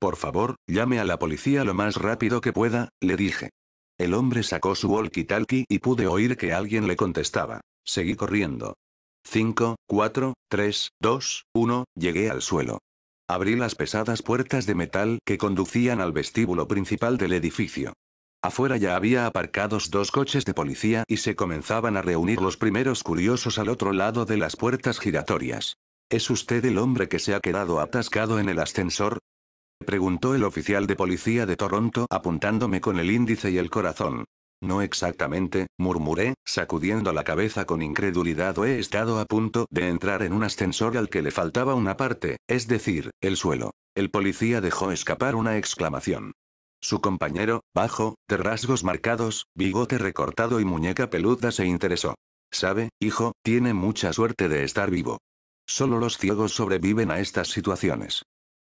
Por favor, llame a la policía lo más rápido que pueda, le dije. El hombre sacó su walkie-talkie y pude oír que alguien le contestaba. Seguí corriendo. 5, 4, 3, 2, 1, llegué al suelo. Abrí las pesadas puertas de metal que conducían al vestíbulo principal del edificio. Afuera ya había aparcados 2 coches de policía y se comenzaban a reunir los primeros curiosos al otro lado de las puertas giratorias. ¿Es usted el hombre que se ha quedado atascado en el ascensor?, preguntó el oficial de policía de Toronto apuntándome con el índice y el corazón. No exactamente, murmuré, sacudiendo la cabeza con incredulidad. He estado a punto de entrar en un ascensor al que le faltaba una parte, es decir, el suelo. El policía dejó escapar una exclamación. Su compañero, bajo, de rasgos marcados, bigote recortado y muñeca peluda, se interesó. ¿Sabe, hijo, tiene mucha suerte de estar vivo? Solo los ciegos sobreviven a estas situaciones.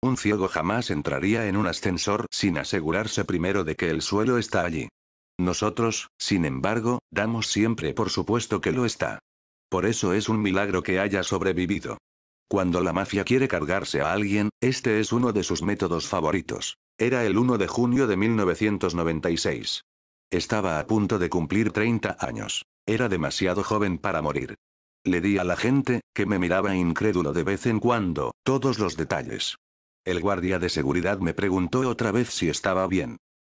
Un ciego jamás entraría en un ascensor sin asegurarse primero de que el suelo está allí. Nosotros, sin embargo, damos siempre por supuesto que lo está. Por eso es un milagro que haya sobrevivido. Cuando la mafia quiere cargarse a alguien, este es uno de sus métodos favoritos. Era el 1 de junio de 1996. Estaba a punto de cumplir 30 años. Era demasiado joven para morir. Le di a la gente, que me miraba incrédulo de vez en cuando, todos los detalles. El guardia de seguridad me preguntó otra vez si estaba bien.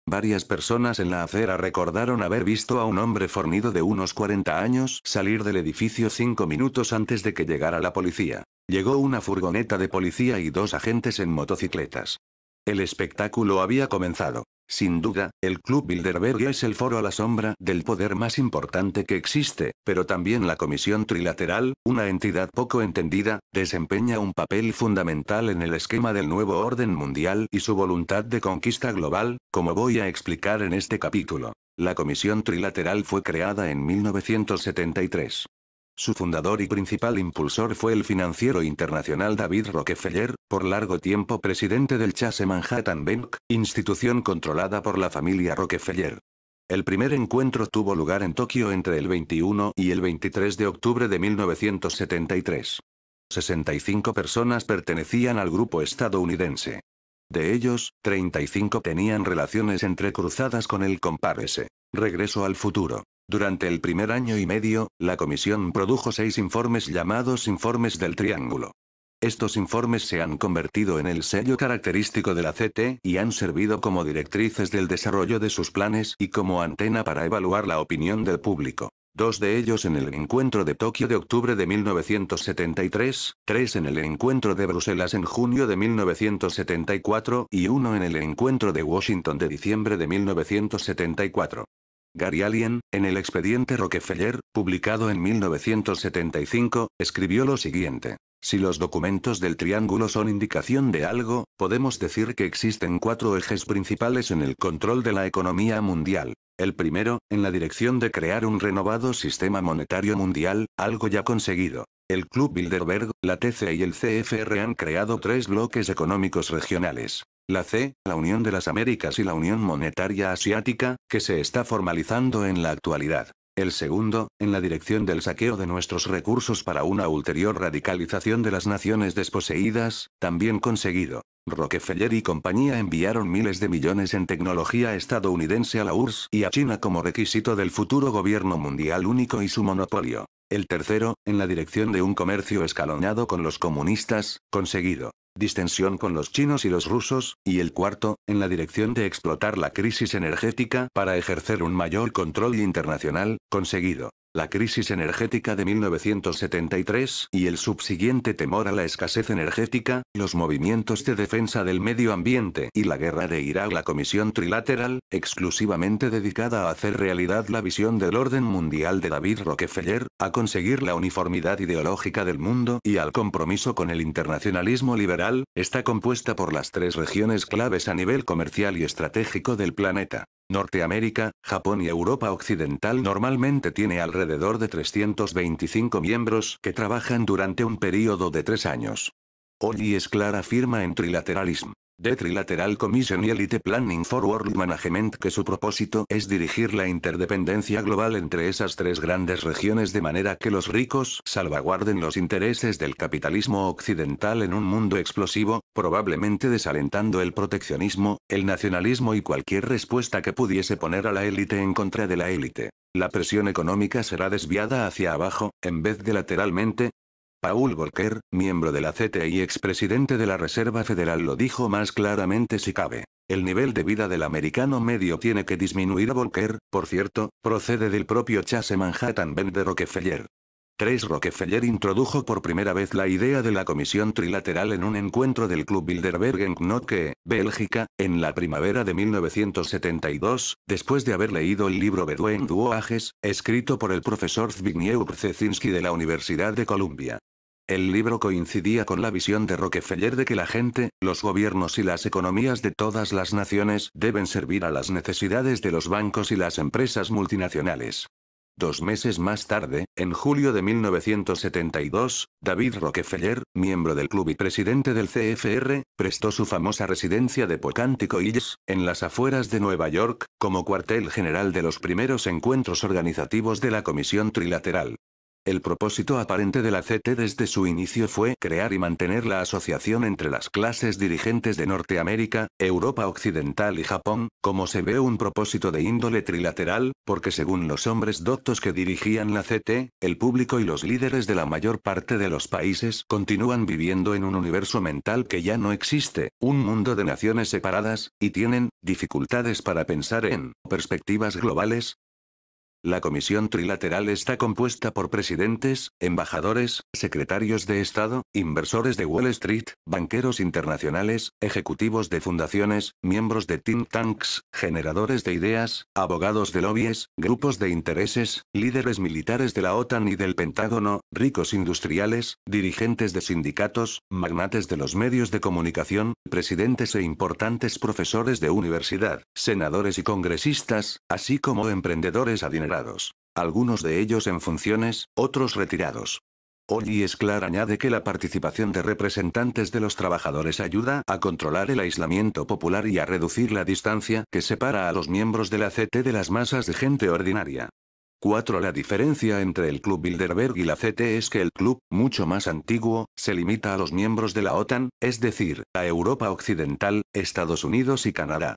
Varias personas en la acera recordaron haber visto a un hombre fornido de unos 40 años salir del edificio 5 minutos antes de que llegara la policía. Llegó una furgoneta de policía y 2 agentes en motocicletas. El espectáculo había comenzado. Sin duda, el Club Bilderberg es el foro a la sombra del poder más importante que existe, pero también la Comisión Trilateral, una entidad poco entendida, desempeña un papel fundamental en el esquema del nuevo orden mundial y su voluntad de conquista global, como voy a explicar en este capítulo. La Comisión Trilateral fue creada en 1973. Su fundador y principal impulsor fue el financiero internacional David Rockefeller, por largo tiempo presidente del Chase Manhattan Bank, institución controlada por la familia Rockefeller. El primer encuentro tuvo lugar en Tokio entre el 21 y el 23 de octubre de 1973. 65 personas pertenecían al grupo estadounidense. De ellos, 35 tenían relaciones entrecruzadas con el comparse. Regreso al futuro. Durante el primer año y medio, la comisión produjo 6 informes llamados Informes del Triángulo. Estos informes se han convertido en el sello característico de la CT y han servido como directrices del desarrollo de sus planes y como antena para evaluar la opinión del público. 2 de ellos en el encuentro de Tokio de octubre de 1973, 3 en el encuentro de Bruselas en junio de 1974 y 1 en el encuentro de Washington de diciembre de 1974. Gary Allen, en el expediente Rockefeller, publicado en 1975, escribió lo siguiente. Si los documentos del triángulo son indicación de algo, podemos decir que existen 4 ejes principales en el control de la economía mundial. El primero, en la dirección de crear un renovado sistema monetario mundial, algo ya conseguido. El Club Bilderberg, la TC y el CFR han creado 3 bloques económicos regionales. La C, la Unión de las Américas y la Unión Monetaria Asiática, que se está formalizando en la actualidad. El segundo, en la dirección del saqueo de nuestros recursos para una ulterior radicalización de las naciones desposeídas, también conseguido. Rockefeller y compañía enviaron miles de millones en tecnología estadounidense a la URSS y a China como requisito del futuro gobierno mundial único y su monopolio. El tercero, en la dirección de un comercio escalonado con los comunistas, conseguido. Distensión con los chinos y los rusos, y el cuarto, en la dirección de explotar la crisis energética para ejercer un mayor control internacional, conseguido. La crisis energética de 1973 y el subsiguiente temor a la escasez energética, los movimientos de defensa del medio ambiente y la guerra de Irak. La Comisión Trilateral, exclusivamente dedicada a hacer realidad la visión del orden mundial de David Rockefeller, a conseguir la uniformidad ideológica del mundo y al compromiso con el internacionalismo liberal, está compuesta por las 3 regiones claves a nivel comercial y estratégico del planeta. Norteamérica, Japón y Europa Occidental normalmente tiene alrededor de 325 miembros que trabajan durante un período de 3 años. Hoy es clara firma en Trilateralism. The Trilateral Commission y Elite Planning for World Management, que su propósito es dirigir la interdependencia global entre esas tres grandes regiones de manera que los ricos salvaguarden los intereses del capitalismo occidental en un mundo explosivo, probablemente desalentando el proteccionismo, el nacionalismo y cualquier respuesta que pudiese poner a la élite en contra de la élite. La presión económica será desviada hacia abajo, en vez de lateralmente. Paul Volcker, miembro de la CT y expresidente de la Reserva Federal, lo dijo más claramente si cabe. El nivel de vida del americano medio tiene que disminuir. Volcker, por cierto, procede del propio Chase Manhattan Bank de Rockefeller. 3. Rockefeller introdujo por primera vez la idea de la comisión trilateral en un encuentro del Club Bilderberg en Knokke, Bélgica, en la primavera de 1972, después de haber leído el libro Bedouin Voyages, escrito por el profesor Zbigniew Brzezinski de la Universidad de Columbia. El libro coincidía con la visión de Rockefeller de que la gente, los gobiernos y las economías de todas las naciones deben servir a las necesidades de los bancos y las empresas multinacionales. 2 meses más tarde, en julio de 1972, David Rockefeller, miembro del club y presidente del CFR, prestó su famosa residencia de Pocantico Hills, en las afueras de Nueva York, como cuartel general de los primeros encuentros organizativos de la Comisión Trilateral. El propósito aparente de la CT desde su inicio fue crear y mantener la asociación entre las clases dirigentes de Norteamérica, Europa Occidental y Japón, como se ve un propósito de índole trilateral, porque según los hombres doctos que dirigían la CT, el público y los líderes de la mayor parte de los países continúan viviendo en un universo mental que ya no existe, un mundo de naciones separadas, y tienen dificultades para pensar en perspectivas globales. La Comisión Trilateral está compuesta por presidentes, embajadores, secretarios de Estado, inversores de Wall Street, banqueros internacionales, ejecutivos de fundaciones, miembros de think tanks, generadores de ideas, abogados de lobbies, grupos de intereses, líderes militares de la OTAN y del Pentágono, ricos industriales, dirigentes de sindicatos, magnates de los medios de comunicación, presidentes e importantes profesores de universidad, senadores y congresistas, así como emprendedores adinerados. Algunos de ellos en funciones, otros retirados. Ollie Sklar añade que la participación de representantes de los trabajadores ayuda a controlar el aislamiento popular y a reducir la distancia que separa a los miembros de la CT de las masas de gente ordinaria. 4. La diferencia entre el Club Bilderberg y la CT es que el club, mucho más antiguo, se limita a los miembros de la OTAN, es decir, a Europa Occidental, Estados Unidos y Canadá.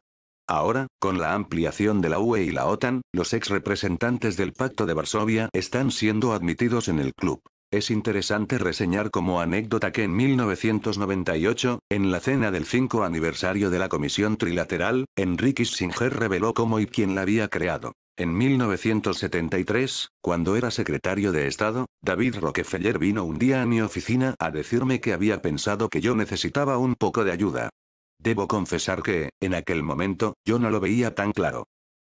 Ahora, con la ampliación de la UE y la OTAN, los ex representantes del Pacto de Varsovia están siendo admitidos en el club. Es interesante reseñar como anécdota que en 1998, en la cena del 5 aniversario de la Comisión Trilateral, Henry Kissinger reveló cómo y quién la había creado. En 1973, cuando era secretario de Estado, David Rockefeller vino un día a mi oficina a decirme que había pensado que yo necesitaba un poco de ayuda. Debo confesar que, en aquel momento, yo no lo veía tan claro.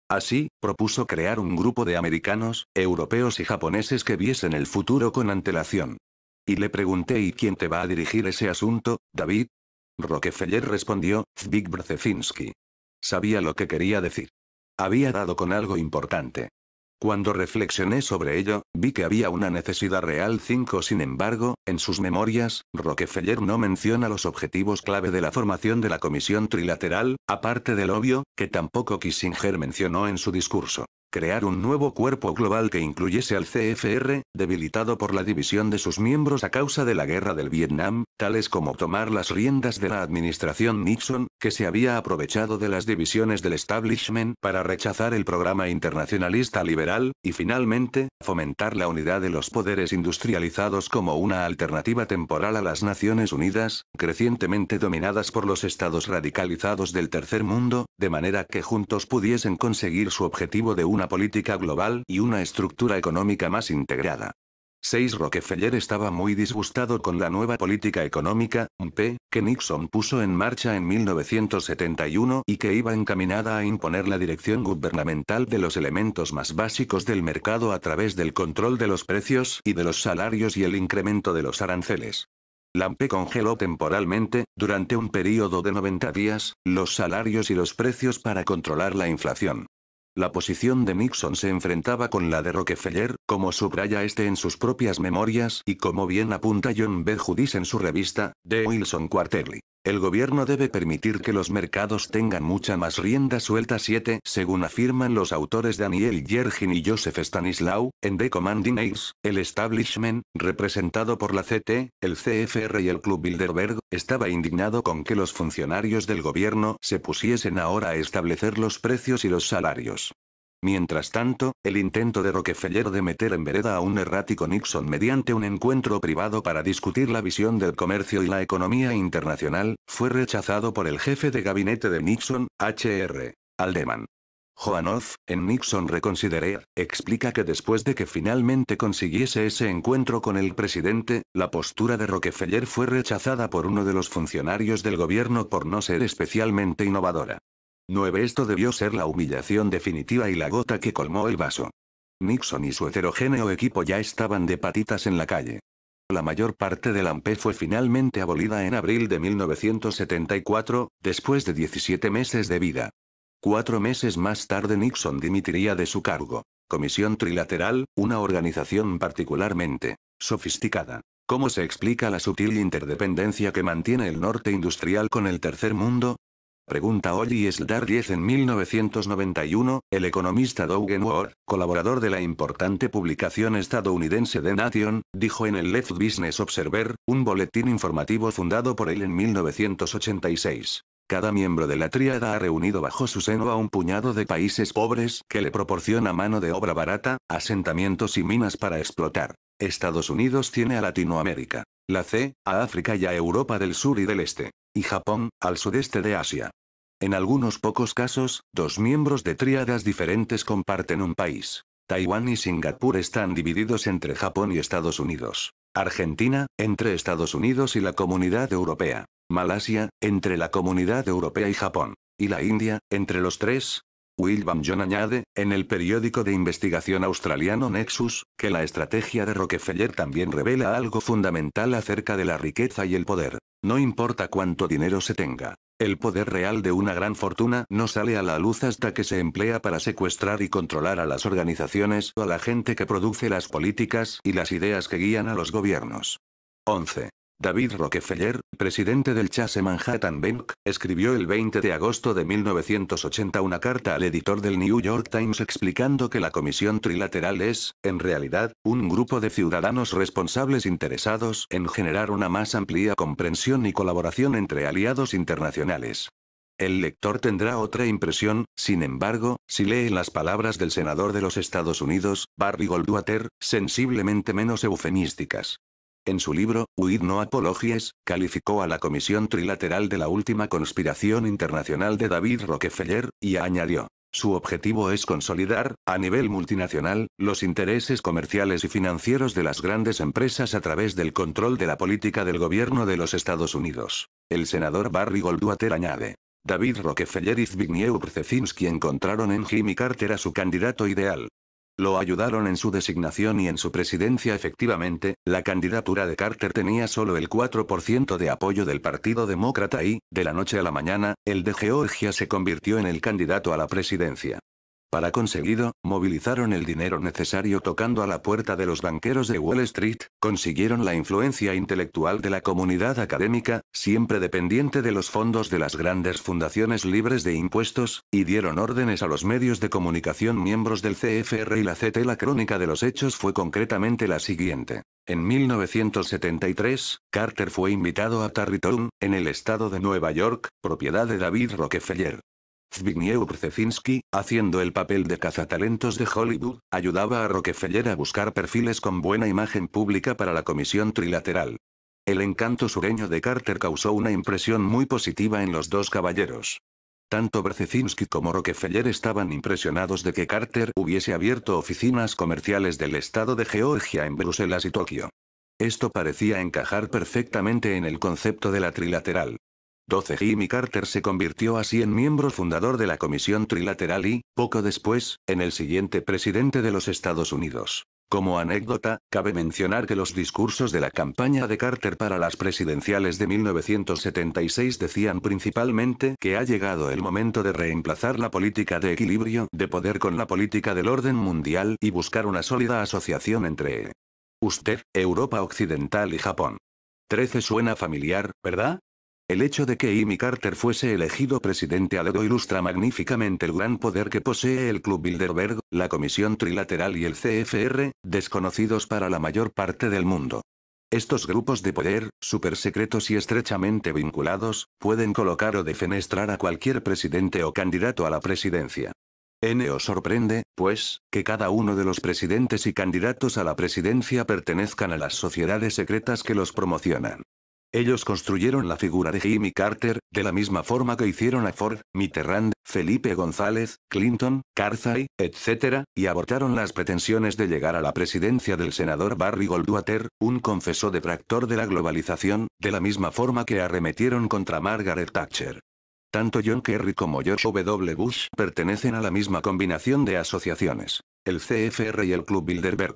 Así, propuso crear un grupo de americanos, europeos y japoneses que viesen el futuro con antelación. Y le pregunté: ¿y quién te va a dirigir ese asunto, David? Rockefeller respondió: Zbig Brzezinski. Sabía lo que quería decir. Había dado con algo importante. Cuando reflexioné sobre ello, vi que había una necesidad real. 5. Sin embargo, en sus memorias, Rockefeller no menciona los objetivos clave de la formación de la Comisión Trilateral, aparte del obvio, que tampoco Kissinger mencionó en su discurso. Crear un nuevo cuerpo global que incluyese al CFR, debilitado por la división de sus miembros a causa de la guerra del Vietnam, tales como tomar las riendas de la administración Nixon, que se había aprovechado de las divisiones del establishment para rechazar el programa internacionalista liberal, y finalmente, fomentar la unidad de los poderes industrializados como una alternativa temporal a las Naciones Unidas, crecientemente dominadas por los estados radicalizados del tercer mundo, de manera que juntos pudiesen conseguir su objetivo de una política global y una estructura económica más integrada. 6. Rockefeller estaba muy disgustado con la nueva política económica, UP, que Nixon puso en marcha en 1971 y que iba encaminada a imponer la dirección gubernamental de los elementos más básicos del mercado a través del control de los precios y de los salarios y el incremento de los aranceles. La UP congeló temporalmente, durante un período de 90 días, los salarios y los precios para controlar la inflación. La posición de Nixon se enfrentaba con la de Rockefeller, como subraya este en sus propias memorias y como bien apunta John B. Judis en su revista, The Wilson Quarterly. El gobierno debe permitir que los mercados tengan mucha más rienda suelta. 7. Según afirman los autores Daniel Yergin y Joseph Stanislaw, en The Commanding Heirs, el establishment, representado por la CT, el CFR y el Club Bilderberg, estaba indignado con que los funcionarios del gobierno se pusiesen ahora a establecer los precios y los salarios. Mientras tanto, el intento de Rockefeller de meter en vereda a un errático Nixon mediante un encuentro privado para discutir la visión del comercio y la economía internacional, fue rechazado por el jefe de gabinete de Nixon, H.R. Haldeman. Joanoff, en Nixon Reconsidered, explica que después de que finalmente consiguiese ese encuentro con el presidente, la postura de Rockefeller fue rechazada por uno de los funcionarios del gobierno por no ser especialmente innovadora. 9. Esto debió ser la humillación definitiva y la gota que colmó el vaso. Nixon y su heterogéneo equipo ya estaban de patitas en la calle. La mayor parte de la AMP fue finalmente abolida en abril de 1974, después de 17 meses de vida. 4 meses más tarde Nixon dimitiría de su cargo. Comisión Trilateral, una organización particularmente sofisticada. ¿Cómo se explica la sutil interdependencia que mantiene el norte industrial con el tercer mundo? Pregunta Ollie Sldar 10. En 1991, el economista Doug Ward, colaborador de la importante publicación estadounidense The Nation, dijo en el Left Business Observer, un boletín informativo fundado por él en 1986. Cada miembro de la tríada ha reunido bajo su seno a un puñado de países pobres que le proporciona mano de obra barata, asentamientos y minas para explotar. Estados Unidos tiene a Latinoamérica, la C, a África y a Europa del Sur y del Este, y Japón, al sudeste de Asia. En algunos pocos casos, dos miembros de tríadas diferentes comparten un país. Taiwán y Singapur están divididos entre Japón y Estados Unidos. Argentina, entre Estados Unidos y la Comunidad Europea. Malasia, entre la Comunidad Europea y Japón. Y la India, entre los tres. William John añade, en el periódico de investigación australiano Nexus, que la estrategia de Rockefeller también revela algo fundamental acerca de la riqueza y el poder. No importa cuánto dinero se tenga. El poder real de una gran fortuna no sale a la luz hasta que se emplea para secuestrar y controlar a las organizaciones o a la gente que produce las políticas y las ideas que guían a los gobiernos. 11. David Rockefeller, presidente del Chase Manhattan Bank, escribió el 20 de agosto de 1980 una carta al editor del New York Times explicando que la Comisión Trilateral es, en realidad, un grupo de ciudadanos responsables interesados en generar una más amplia comprensión y colaboración entre aliados internacionales. El lector tendrá otra impresión, sin embargo, si lee las palabras del senador de los Estados Unidos, Barry Goldwater, sensiblemente menos eufemísticas. En su libro, With No Apologies, calificó a la Comisión Trilateral de la última conspiración internacional de David Rockefeller, y añadió, su objetivo es consolidar, a nivel multinacional, los intereses comerciales y financieros de las grandes empresas a través del control de la política del gobierno de los Estados Unidos. El senador Barry Goldwater añade, David Rockefeller y Zbigniew Brzezinski encontraron en Jimmy Carter a su candidato ideal. Lo ayudaron en su designación y en su presidencia. Efectivamente, la candidatura de Carter tenía solo el 4% de apoyo del Partido Demócrata y, de la noche a la mañana, el de Georgia se convirtió en el candidato a la presidencia. Para conseguirlo, movilizaron el dinero necesario tocando a la puerta de los banqueros de Wall Street, consiguieron la influencia intelectual de la comunidad académica, siempre dependiente de los fondos de las grandes fundaciones libres de impuestos, y dieron órdenes a los medios de comunicación miembros del CFR y la CT. La crónica de los hechos fue concretamente la siguiente. En 1973, Carter fue invitado a Tarrytown, en el estado de Nueva York, propiedad de David Rockefeller. Zbigniew Brzezinski, haciendo el papel de cazatalentos de Hollywood, ayudaba a Rockefeller a buscar perfiles con buena imagen pública para la Comisión Trilateral. El encanto sureño de Carter causó una impresión muy positiva en los dos caballeros. Tanto Brzezinski como Rockefeller estaban impresionados de que Carter hubiese abierto oficinas comerciales del estado de Georgia en Bruselas y Tokio. Esto parecía encajar perfectamente en el concepto de la trilateral. 12. Jimmy Carter se convirtió así en miembro fundador de la Comisión Trilateral y, poco después, en el siguiente presidente de los Estados Unidos. Como anécdota, cabe mencionar que los discursos de la campaña de Carter para las presidenciales de 1976 decían principalmente que ha llegado el momento de reemplazar la política de equilibrio de poder con la política del orden mundial y buscar una sólida asociación entre usted, Europa Occidental y Japón. 13. Suena familiar, ¿verdad? El hecho de que Jimmy Carter fuese elegido presidente a dedo ilustra magníficamente el gran poder que posee el Club Bilderberg, la Comisión Trilateral y el CFR, desconocidos para la mayor parte del mundo. Estos grupos de poder, supersecretos y estrechamente vinculados, pueden colocar o defenestrar a cualquier presidente o candidato a la presidencia. Os sorprende, pues, que cada uno de los presidentes y candidatos a la presidencia pertenezcan a las sociedades secretas que los promocionan. Ellos construyeron la figura de Jimmy Carter, de la misma forma que hicieron a Ford, Mitterrand, Felipe González, Clinton, Karzai, etc., y abortaron las pretensiones de llegar a la presidencia del senador Barry Goldwater, un confeso detractor de la globalización, de la misma forma que arremetieron contra Margaret Thatcher. Tanto John Kerry como George W. Bush pertenecen a la misma combinación de asociaciones, el CFR y el Club Bilderberg.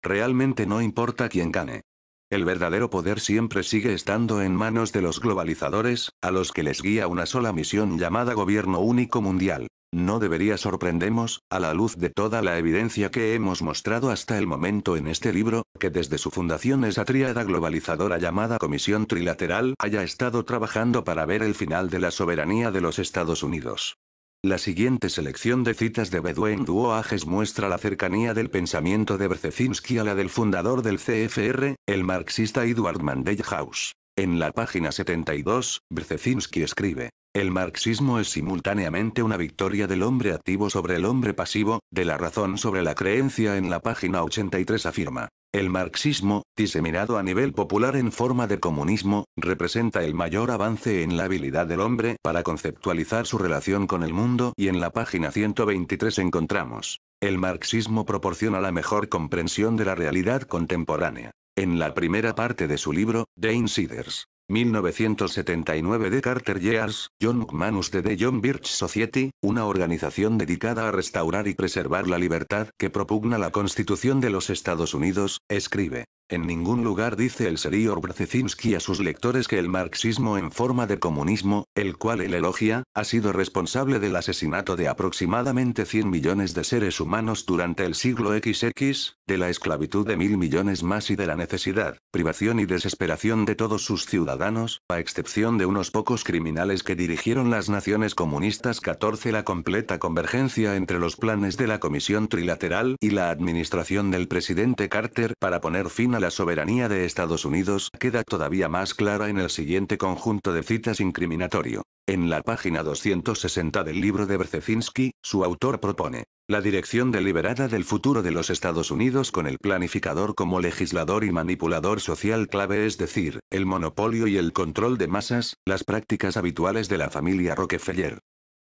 Realmente no importa quién gane. El verdadero poder siempre sigue estando en manos de los globalizadores, a los que les guía una sola misión llamada Gobierno Único Mundial. No debería sorprendernos, a la luz de toda la evidencia que hemos mostrado hasta el momento en este libro, que desde su fundación esa tríada globalizadora llamada Comisión Trilateral haya estado trabajando para ver el final de la soberanía de los Estados Unidos. La siguiente selección de citas de Bedouin Duoages muestra la cercanía del pensamiento de Brzezinski a la del fundador del CFR, el marxista Edward Mandell House. En la página 72, Brzezinski escribe: el marxismo es simultáneamente una victoria del hombre activo sobre el hombre pasivo, de la razón sobre la creencia. En la página 83 afirma: el marxismo, diseminado a nivel popular en forma de comunismo, representa el mayor avance en la habilidad del hombre para conceptualizar su relación con el mundo. Y en la página 123 encontramos: el marxismo proporciona la mejor comprensión de la realidad contemporánea. En la primera parte de su libro, The Insiders, 1979 de Carter Years, John McManus de The John Birch Society, una organización dedicada a restaurar y preservar la libertad que propugna la Constitución de los Estados Unidos, escribe: en ningún lugar dice el señor Brzezinski a sus lectores que el marxismo en forma de comunismo, el cual él elogia, ha sido responsable del asesinato de aproximadamente 100 millones de seres humanos durante el siglo XX, de la esclavitud de 1.000 millones más y de la necesidad, privación y desesperación de todos sus ciudadanos, a excepción de unos pocos criminales que dirigieron las naciones comunistas. 14 La completa convergencia entre los planes de la Comisión Trilateral y la administración del presidente Carter para poner fin a la soberanía de Estados Unidos queda todavía más clara en el siguiente conjunto de citas incriminatorio. En la página 260 del libro de Brzezinski, su autor propone: la dirección deliberada del futuro de los Estados Unidos con el planificador como legislador y manipulador social clave, es decir, el monopolio y el control de masas, las prácticas habituales de la familia Rockefeller.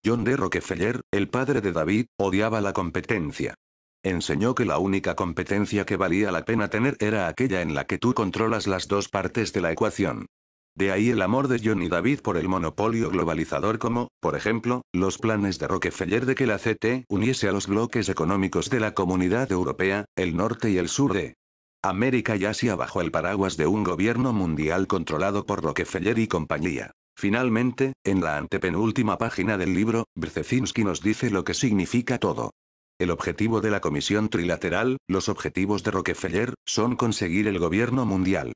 John D. Rockefeller, el padre de David, odiaba la competencia. Enseñó que la única competencia que valía la pena tener era aquella en la que tú controlas las dos partes de la ecuación. De ahí el amor de John y David por el monopolio globalizador, como, por ejemplo, los planes de Rockefeller de que la CT uniese a los bloques económicos de la Comunidad Europea, el norte y el sur de América y Asia bajo el paraguas de un gobierno mundial controlado por Rockefeller y compañía. Finalmente, en la antepenúltima página del libro, Brzezinski nos dice lo que significa todo. El objetivo de la Comisión Trilateral, los objetivos de Rockefeller, son conseguir el gobierno mundial.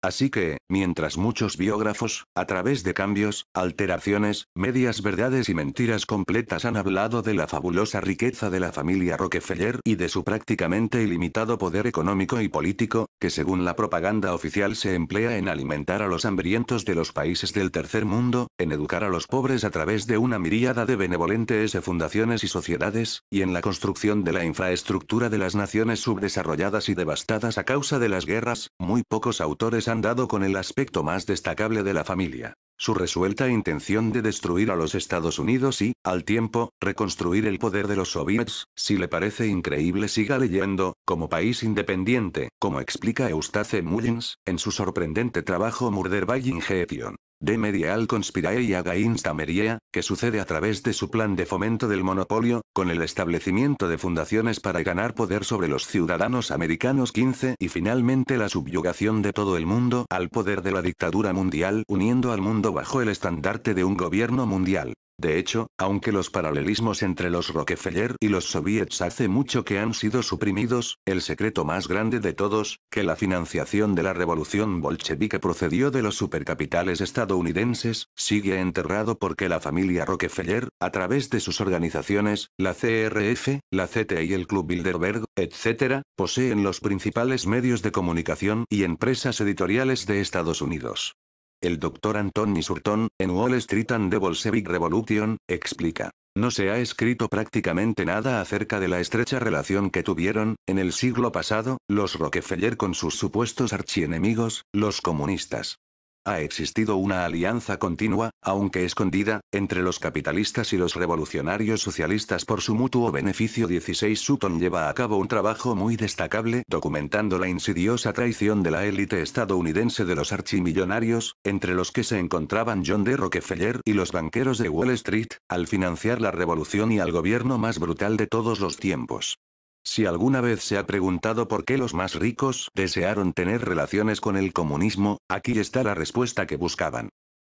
Así que, mientras muchos biógrafos, a través de cambios, alteraciones, medias verdades y mentiras completas han hablado de la fabulosa riqueza de la familia Rockefeller y de su prácticamente ilimitado poder económico y político, que según la propaganda oficial se emplea en alimentar a los hambrientos de los países del tercer mundo, en educar a los pobres a través de una miríada de benevolentes fundaciones y sociedades, y en la construcción de la infraestructura de las naciones subdesarrolladas y devastadas a causa de las guerras, muy pocos autores han dado con el aspecto más destacable de la familia: su resuelta intención de destruir a los Estados Unidos y, al tiempo, reconstruir el poder de los soviets. Si le parece increíble, siga leyendo, como país independiente, como explica Eustace Mullins, en su sorprendente trabajo Murder by Injection, The Medial Conspiracy Against America, que sucede a través de su plan de fomento del monopolio, con el establecimiento de fundaciones para ganar poder sobre los ciudadanos americanos. 15 Y finalmente la subyugación de todo el mundo al poder de la dictadura mundial, uniendo al mundo bajo el estandarte de un gobierno mundial. De hecho, aunque los paralelismos entre los Rockefeller y los soviets hace mucho que han sido suprimidos, el secreto más grande de todos, que la financiación de la revolución bolchevique procedió de los supercapitales estadounidenses, sigue enterrado porque la familia Rockefeller, a través de sus organizaciones, la CRF, la CT y el Club Bilderberg, etc., poseen los principales medios de comunicación y empresas editoriales de Estados Unidos. El Dr. Anthony Surton, en Wall Street and the Bolshevik Revolution, explica. No se ha escrito prácticamente nada acerca de la estrecha relación que tuvieron, en el siglo pasado, los Rockefeller con sus supuestos archienemigos, los comunistas. Ha existido una alianza continua, aunque escondida, entre los capitalistas y los revolucionarios socialistas por su mutuo beneficio. 16 Sutton lleva a cabo un trabajo muy destacable documentando la insidiosa traición de la élite estadounidense de los archimillonarios, entre los que se encontraban John D. Rockefeller y los banqueros de Wall Street, al financiar la revolución y al gobierno más brutal de todos los tiempos. Si alguna vez se ha preguntado por qué los más ricos desearon tener relaciones con el comunismo, aquí está la respuesta que buscaban.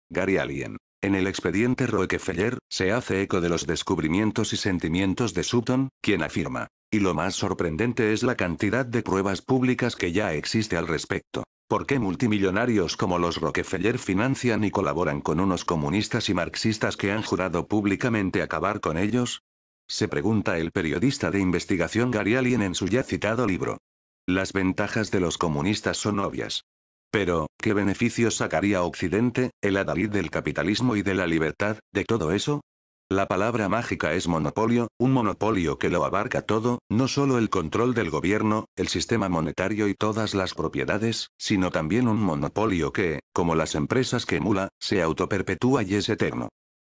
Gary Allen. En el expediente Rockefeller, se hace eco de los descubrimientos y sentimientos de Sutton, quien afirma. Y lo más sorprendente es la cantidad de pruebas públicas que ya existe al respecto. ¿Por qué multimillonarios como los Rockefeller financian y colaboran con unos comunistas y marxistas que han jurado públicamente acabar con ellos? Se pregunta el periodista de investigación Gary Allen en su ya citado libro. Las ventajas de los comunistas son obvias. Pero, ¿qué beneficios sacaría Occidente, el adalid del capitalismo y de la libertad, de todo eso? La palabra mágica es monopolio, un monopolio que lo abarca todo, no solo el control del gobierno, el sistema monetario y todas las propiedades, sino también un monopolio que, como las empresas que emula, se autoperpetúa y es eterno.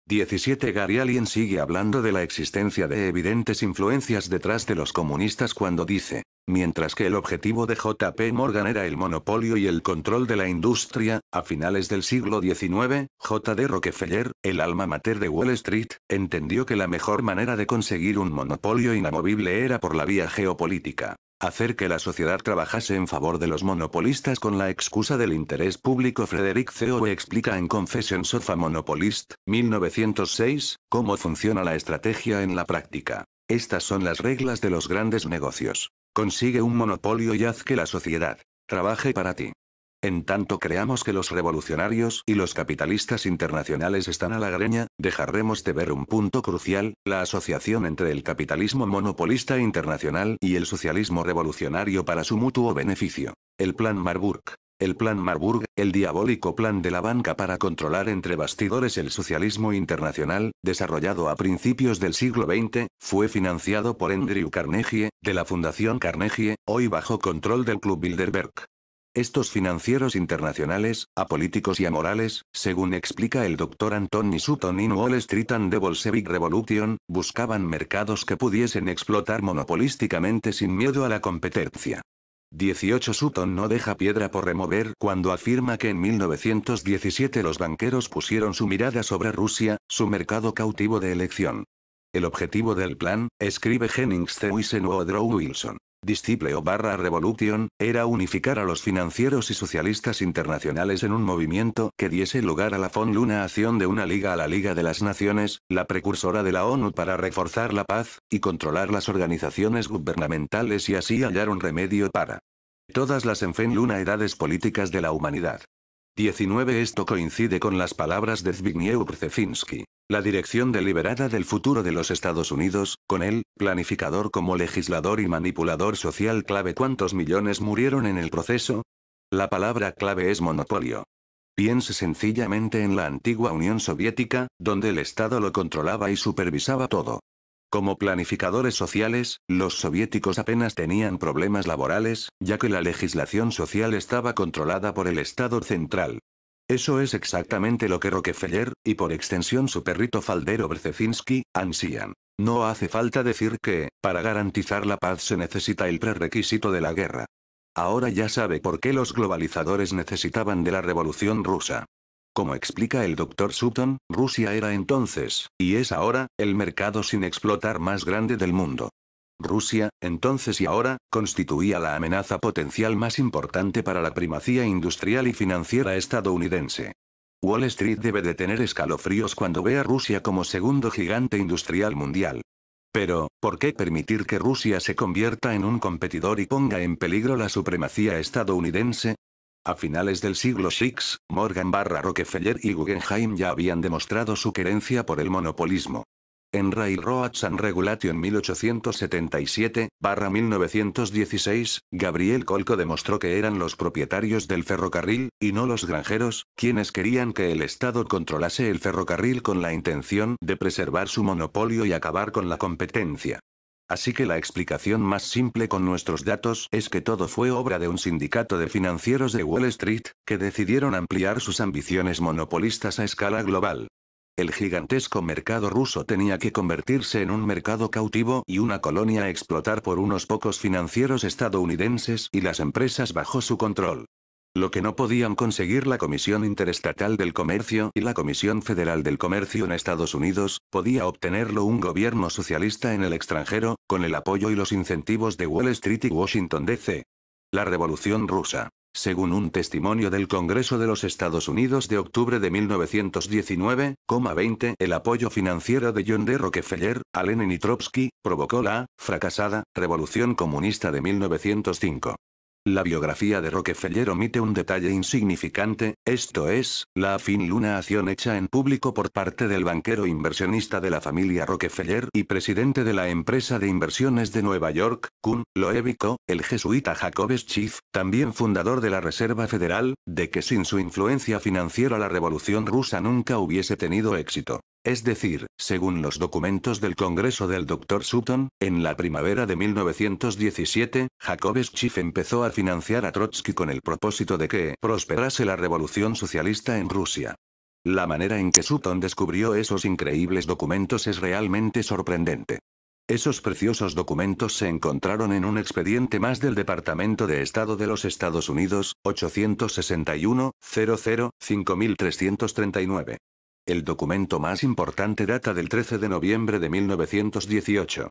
17 Gary Allen sigue hablando de la existencia de evidentes influencias detrás de los comunistas cuando dice, mientras que el objetivo de J. P. Morgan era el monopolio y el control de la industria, a finales del siglo XIX, J. D. Rockefeller, el alma mater de Wall Street, entendió que la mejor manera de conseguir un monopolio inamovible era por la vía geopolítica. Hacer que la sociedad trabajase en favor de los monopolistas con la excusa del interés público. Frederick Coe explica en Confessions of a Monopolist, 1906, cómo funciona la estrategia en la práctica. Estas son las reglas de los grandes negocios. Consigue un monopolio y haz que la sociedad trabaje para ti. En tanto creamos que los revolucionarios y los capitalistas internacionales están a la greña, dejaremos de ver un punto crucial, la asociación entre el capitalismo monopolista internacional y el socialismo revolucionario para su mutuo beneficio. El Plan Marburg. El Plan Marburg, el diabólico plan de la banca para controlar entre bastidores el socialismo internacional, desarrollado a principios del siglo XX, fue financiado por Andrew Carnegie, de la Fundación Carnegie, hoy bajo control del Club Bilderberg. Estos financieros internacionales, apolíticos y amorales, según explica el Dr. Anthony Sutton en Wall Street and the Bolshevik Revolution, buscaban mercados que pudiesen explotar monopolísticamente sin miedo a la competencia. 18 Sutton no deja piedra por remover cuando afirma que en 1917 los banqueros pusieron su mirada sobre Rusia, su mercado cautivo de elección. El objetivo del plan, escribe Jennings Lewis en Woodrow Wilson. Disciple o Revolution, era unificar a los financieros y socialistas internacionales en un movimiento que diese lugar a la fundación de una liga a la Liga de las Naciones, la precursora de la ONU para reforzar la paz, y controlar las organizaciones gubernamentales y así hallar un remedio para todas las edades políticas de la humanidad. 19 Esto coincide con las palabras de Zbigniew Brzezinski. La dirección deliberada del futuro de los Estados Unidos, con él, planificador como legislador y manipulador social clave. ¿Cuántos millones murieron en el proceso? La palabra clave es monopolio. Piense sencillamente en la antigua Unión Soviética, donde el Estado lo controlaba y supervisaba todo. Como planificadores sociales, los soviéticos apenas tenían problemas laborales, ya que la legislación social estaba controlada por el Estado central. Eso es exactamente lo que Rockefeller, y por extensión su perrito faldero Brzezinski, ansían. No hace falta decir que, para garantizar la paz se necesita el prerequisito de la guerra. Ahora ya sabe por qué los globalizadores necesitaban de la Revolución Rusa. Como explica el Dr. Sutton, Rusia era entonces, y es ahora, el mercado sin explotar más grande del mundo. Rusia, entonces y ahora, constituía la amenaza potencial más importante para la primacía industrial y financiera estadounidense. Wall Street debe de tener escalofríos cuando ve a Rusia como segundo gigante industrial mundial. Pero, ¿por qué permitir que Rusia se convierta en un competidor y ponga en peligro la supremacía estadounidense? A finales del siglo X, Morgan/Rockefeller y Guggenheim ya habían demostrado su querencia por el monopolismo. En Railroads and Regulation 1877/1916, Gabriel Kolko demostró que eran los propietarios del ferrocarril, y no los granjeros, quienes querían que el Estado controlase el ferrocarril con la intención de preservar su monopolio y acabar con la competencia. Así que la explicación más simple con nuestros datos es que todo fue obra de un sindicato de financieros de Wall Street, que decidieron ampliar sus ambiciones monopolistas a escala global. El gigantesco mercado ruso tenía que convertirse en un mercado cautivo y una colonia a explotar por unos pocos financieros estadounidenses y las empresas bajo su control. Lo que no podían conseguir la Comisión Interestatal del Comercio y la Comisión Federal del Comercio en Estados Unidos, podía obtenerlo un gobierno socialista en el extranjero, con el apoyo y los incentivos de Wall Street y Washington D.C. La Revolución Rusa. Según un testimonio del Congreso de los Estados Unidos de octubre de 1919,20, el apoyo financiero de John D. Rockefeller, a Lenin y Trotsky, provocó la fracasada Revolución Comunista de 1905. La biografía de Rockefeller omite un detalle insignificante, esto es, la afirmación hecha en público por parte del banquero inversionista de la familia Rockefeller y presidente de la empresa de inversiones de Nueva York, Kuhn Loewy Co., el jesuita Jacob Schiff, también fundador de la Reserva Federal, de que sin su influencia financiera la Revolución Rusa nunca hubiese tenido éxito. Es decir, según los documentos del Congreso del Dr. Sutton, en la primavera de 1917, Jacob Schiff empezó a financiar a Trotsky con el propósito de que prosperase la revolución socialista en Rusia. La manera en que Sutton descubrió esos increíbles documentos es realmente sorprendente. Esos preciosos documentos se encontraron en un expediente más del Departamento de Estado de los Estados Unidos, 861-00-5339. El documento más importante data del 13 de noviembre de 1918.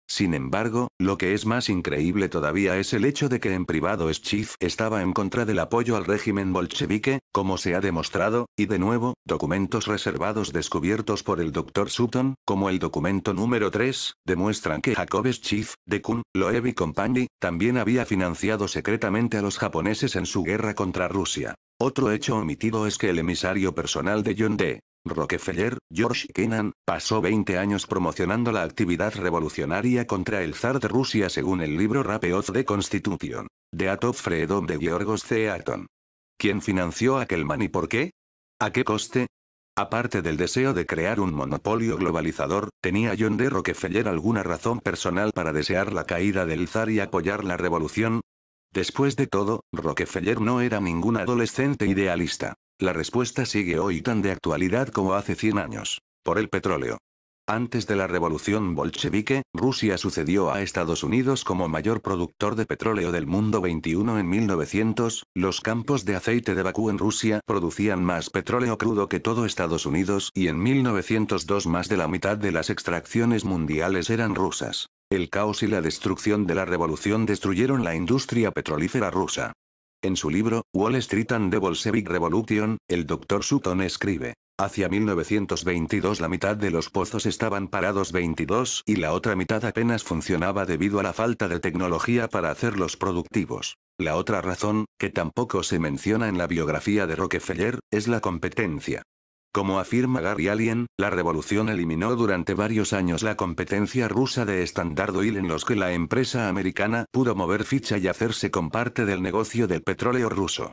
Sin embargo, lo que es más increíble todavía es el hecho de que en privado Schiff estaba en contra del apoyo al régimen bolchevique, como se ha demostrado, y de nuevo, documentos reservados descubiertos por el Dr. Sutton, como el documento número 3, demuestran que Jacob Schiff, de Kuhn Loewy Company, también había financiado secretamente a los japoneses en su guerra contra Rusia. Otro hecho omitido es que el emisario personal de John D. Rockefeller, George Kennan, pasó 20 años promocionando la actividad revolucionaria contra el zar de Rusia según el libro Rape of the Constitution, de Atov Freedom de Georgos Theaton. ¿Quién financió a Kellman y por qué? ¿A qué coste? Aparte del deseo de crear un monopolio globalizador, ¿tenía John D. Rockefeller alguna razón personal para desear la caída del zar y apoyar la revolución? Después de todo, Rockefeller no era ningún adolescente idealista. La respuesta sigue hoy tan de actualidad como hace 100 años. Por el petróleo. Antes de la revolución bolchevique, Rusia sucedió a Estados Unidos como mayor productor de petróleo del mundo. 21 En 1900, los campos de aceite de Bakú en Rusia producían más petróleo crudo que todo Estados Unidos y en 1902 más de la mitad de las extracciones mundiales eran rusas. El caos y la destrucción de la revolución destruyeron la industria petrolífera rusa. En su libro, Wall Street and the Bolshevik Revolution, el Dr. Sutton escribe: hacia 1922 la mitad de los pozos estaban parados 22 y la otra mitad apenas funcionaba debido a la falta de tecnología para hacerlos productivos. La otra razón, que tampoco se menciona en la biografía de Rockefeller, es la competencia. Como afirma Gary Allen, la revolución eliminó durante varios años la competencia rusa de Standard Oil en los que la empresa americana pudo mover ficha y hacerse con parte del negocio del petróleo ruso.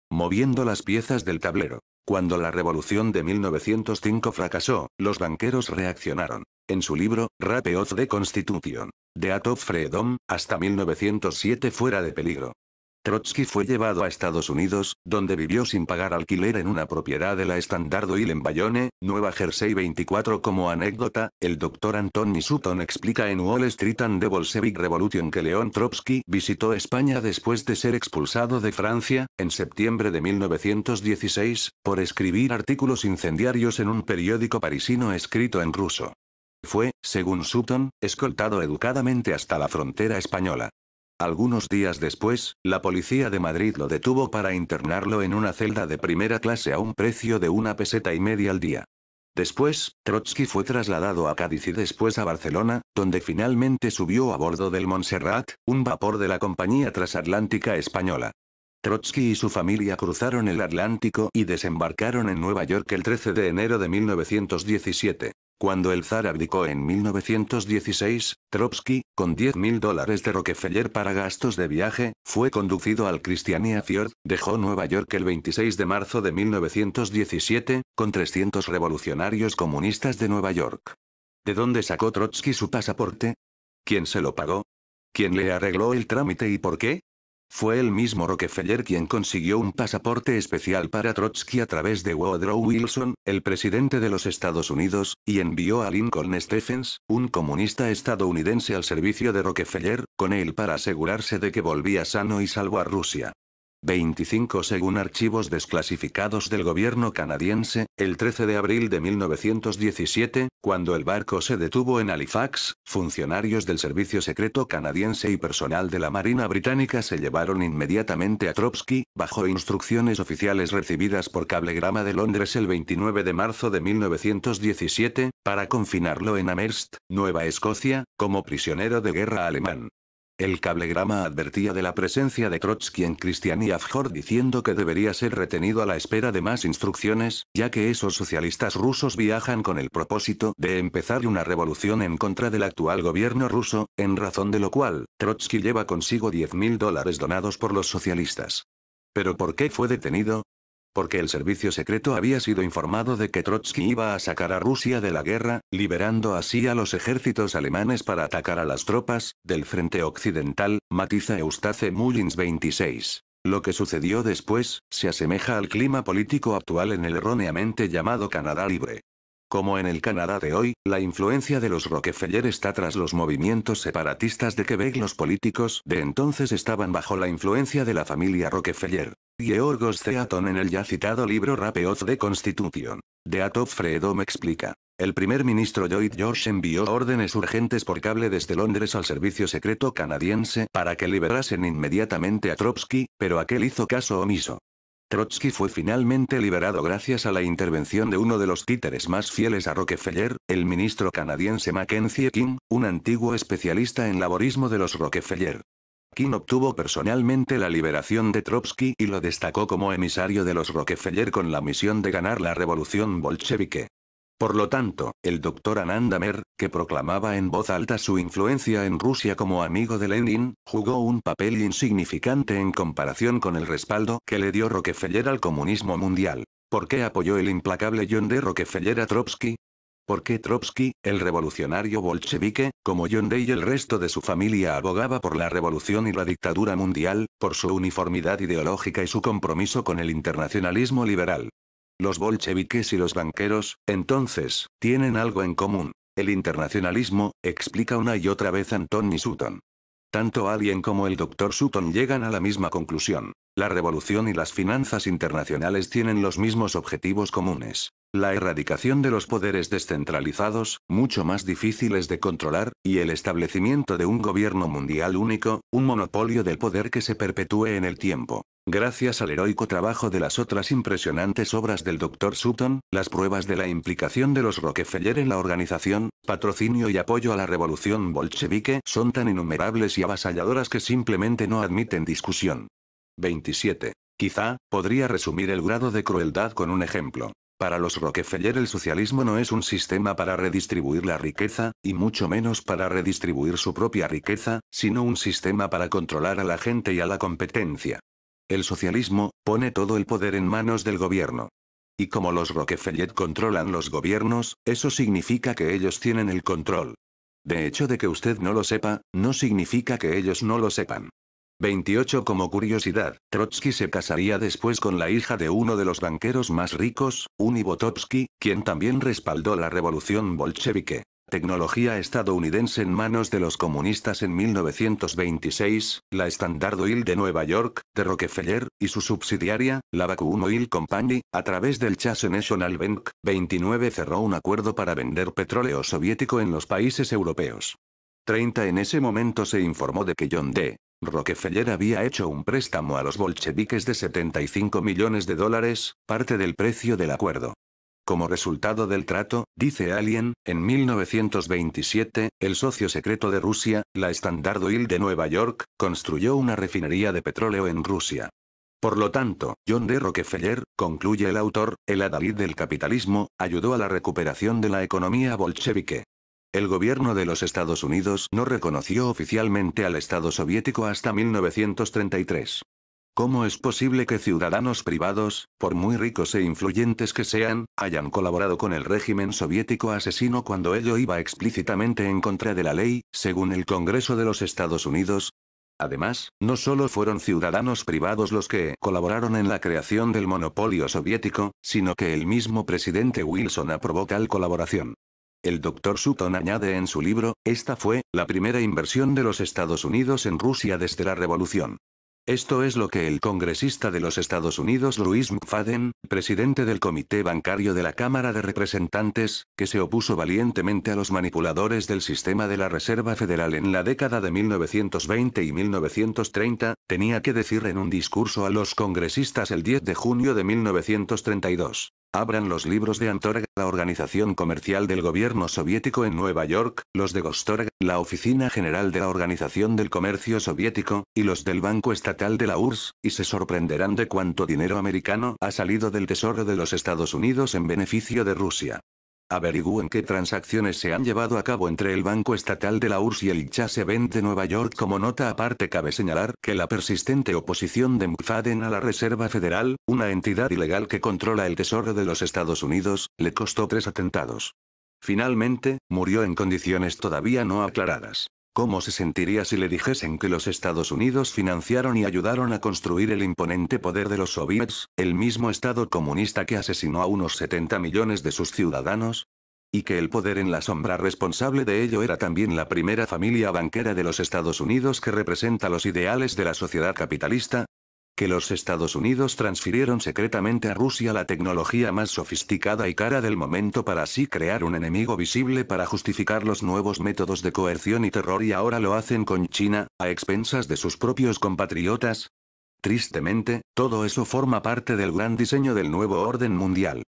Moviendo las piezas del tablero. Cuando la revolución de 1905 fracasó, los banqueros reaccionaron. En su libro, Rape of the Constitution, de Atov Freedom, hasta 1907 fuera de peligro. Trotsky fue llevado a Estados Unidos, donde vivió sin pagar alquiler en una propiedad de la Standard Oil en Bayonne, Nueva Jersey. 24 Como anécdota, el Dr. Anthony Sutton explica en Wall Street and the Bolshevik Revolution que León Trotsky visitó España después de ser expulsado de Francia, en septiembre de 1916, por escribir artículos incendiarios en un periódico parisino escrito en ruso. Fue, según Sutton, escoltado educadamente hasta la frontera española. Algunos días después, la policía de Madrid lo detuvo para internarlo en una celda de primera clase a un precio de 1,50 pesetas al día. Después, Trotsky fue trasladado a Cádiz y después a Barcelona, donde finalmente subió a bordo del Montserrat, un vapor de la Compañía Transatlántica Española. Trotsky y su familia cruzaron el Atlántico y desembarcaron en Nueva York el 13 de enero de 1917. Cuando el zar abdicó en 1916, Trotsky, con $10.000 de Rockefeller para gastos de viaje, fue conducido al Christiania Fjord, dejó Nueva York el 26 de marzo de 1917, con 300 revolucionarios comunistas de Nueva York. ¿De dónde sacó Trotsky su pasaporte? ¿Quién se lo pagó? ¿Quién le arregló el trámite y por qué? Fue el mismo Rockefeller quien consiguió un pasaporte especial para Trotsky a través de Woodrow Wilson, el presidente de los Estados Unidos, y envió a Lincoln Stephens, un comunista estadounidense al servicio de Rockefeller, con él para asegurarse de que volvía sano y salvo a Rusia. 25 Según archivos desclasificados del gobierno canadiense, el 13 de abril de 1917, cuando el barco se detuvo en Halifax, funcionarios del Servicio Secreto canadiense y personal de la Marina británica se llevaron inmediatamente a Trotsky, bajo instrucciones oficiales recibidas por cablegrama de Londres el 29 de marzo de 1917, para confinarlo en Amherst, Nueva Escocia, como prisionero de guerra alemán. El cablegrama advertía de la presencia de Trotsky en Christiania Fjord diciendo que debería ser retenido a la espera de más instrucciones, ya que esos socialistas rusos viajan con el propósito de empezar una revolución en contra del actual gobierno ruso, en razón de lo cual, Trotsky lleva consigo $10.000 donados por los socialistas. ¿Pero por qué fue detenido? Porque el servicio secreto había sido informado de que Trotsky iba a sacar a Rusia de la guerra, liberando así a los ejércitos alemanes para atacar a las tropas del frente occidental, matiza Eustace Mullins 26. Lo que sucedió después, se asemeja al clima político actual en el erróneamente llamado Canadá Libre. Como en el Canadá de hoy, la influencia de los Rockefeller está tras los movimientos separatistas de Quebec. Los políticos de entonces estaban bajo la influencia de la familia Rockefeller. George Seaton en el ya citado libro Rape of the Constitution. Death of Freedom explica. El primer ministro Lloyd George envió órdenes urgentes por cable desde Londres al servicio secreto canadiense para que liberasen inmediatamente a Trotsky, pero aquel hizo caso omiso. Trotsky fue finalmente liberado gracias a la intervención de uno de los títeres más fieles a Rockefeller, el ministro canadiense Mackenzie King, un antiguo especialista en laborismo de los Rockefeller. King obtuvo personalmente la liberación de Trotsky y lo destacó como emisario de los Rockefeller con la misión de ganar la revolución bolchevique. Por lo tanto, el Dr. Anand Amer, que proclamaba en voz alta su influencia en Rusia como amigo de Lenin, jugó un papel insignificante en comparación con el respaldo que le dio Rockefeller al comunismo mundial. ¿Por qué apoyó el implacable John D. Rockefeller a Trotsky? ¿Por qué Trotsky, el revolucionario bolchevique, como John D. y el resto de su familia abogaba por la revolución y la dictadura mundial, por su uniformidad ideológica y su compromiso con el internacionalismo liberal? Los bolcheviques y los banqueros, entonces, tienen algo en común. El internacionalismo, explica una y otra vez Anthony Sutton. Tanto Allen como el Dr. Sutton llegan a la misma conclusión. La revolución y las finanzas internacionales tienen los mismos objetivos comunes. La erradicación de los poderes descentralizados, mucho más difíciles de controlar, y el establecimiento de un gobierno mundial único, un monopolio del poder que se perpetúe en el tiempo. Gracias al heroico trabajo de las otras impresionantes obras del Dr. Sutton, las pruebas de la implicación de los Rockefeller en la organización, patrocinio y apoyo a la revolución bolchevique son tan innumerables y avasalladoras que simplemente no admiten discusión. 27. Quizá, podría resumir el grado de crueldad con un ejemplo. Para los Rockefeller el socialismo no es un sistema para redistribuir la riqueza, y mucho menos para redistribuir su propia riqueza, sino un sistema para controlar a la gente y a la competencia. El socialismo pone todo el poder en manos del gobierno. Y como los Rockefeller controlan los gobiernos, eso significa que ellos tienen el control. De hecho, de que usted no lo sepa, no significa que ellos no lo sepan. 28. Como curiosidad, Trotsky se casaría después con la hija de uno de los banqueros más ricos, Uni Botovsky, quien también respaldó la revolución bolchevique. Tecnología estadounidense en manos de los comunistas en 1926, la Standard Oil de Nueva York, de Rockefeller, y su subsidiaria, la Vacuum Oil Company, a través del Chase National Bank, 29 cerró un acuerdo para vender petróleo soviético en los países europeos. 30. En ese momento se informó de que John D. Rockefeller había hecho un préstamo a los bolcheviques de 75 millones de dólares, parte del precio del acuerdo. Como resultado del trato, dice Allen, en 1927, el socio secreto de Rusia, la Standard Oil de Nueva York, construyó una refinería de petróleo en Rusia. Por lo tanto, John D. Rockefeller, concluye el autor, el adalid del capitalismo, ayudó a la recuperación de la economía bolchevique. El gobierno de los Estados Unidos no reconoció oficialmente al Estado soviético hasta 1933. ¿Cómo es posible que ciudadanos privados, por muy ricos e influyentes que sean, hayan colaborado con el régimen soviético asesino cuando ello iba explícitamente en contra de la ley, según el Congreso de los Estados Unidos? Además, no solo fueron ciudadanos privados los que colaboraron en la creación del monopolio soviético, sino que el mismo presidente Wilson aprobó tal colaboración. El Dr. Sutton añade en su libro, esta fue la primera inversión de los Estados Unidos en Rusia desde la Revolución. Esto es lo que el congresista de los Estados Unidos Louis McFadden, presidente del Comité Bancario de la Cámara de Representantes, que se opuso valientemente a los manipuladores del sistema de la Reserva Federal en la década de 1920 y 1930, tenía que decir en un discurso a los congresistas el 10 de junio de 1932. Abran los libros de Antorg, la organización comercial del gobierno soviético en Nueva York, los de Gostorg, la oficina general de la Organización del Comercio Soviético, y los del Banco Estatal de la URSS, y se sorprenderán de cuánto dinero americano ha salido del Tesoro de los Estados Unidos en beneficio de Rusia. Averigüen qué transacciones se han llevado a cabo entre el Banco Estatal de la URSS y el Chase Bank de Nueva York. Como nota aparte cabe señalar que la persistente oposición de McFadden a la Reserva Federal, una entidad ilegal que controla el Tesoro de los Estados Unidos, le costó 3 atentados. Finalmente, murió en condiciones todavía no aclaradas. ¿Cómo se sentiría si le dijesen que los Estados Unidos financiaron y ayudaron a construir el imponente poder de los soviets, el mismo Estado comunista que asesinó a unos 70 millones de sus ciudadanos? ¿Y que el poder en la sombra responsable de ello era también la primera familia banquera de los Estados Unidos que representa los ideales de la sociedad capitalista? ¿Que los Estados Unidos transfirieron secretamente a Rusia la tecnología más sofisticada y cara del momento para así crear un enemigo visible para justificar los nuevos métodos de coerción y terror y ahora lo hacen con China, a expensas de sus propios compatriotas? Tristemente, todo eso forma parte del gran diseño del nuevo orden mundial.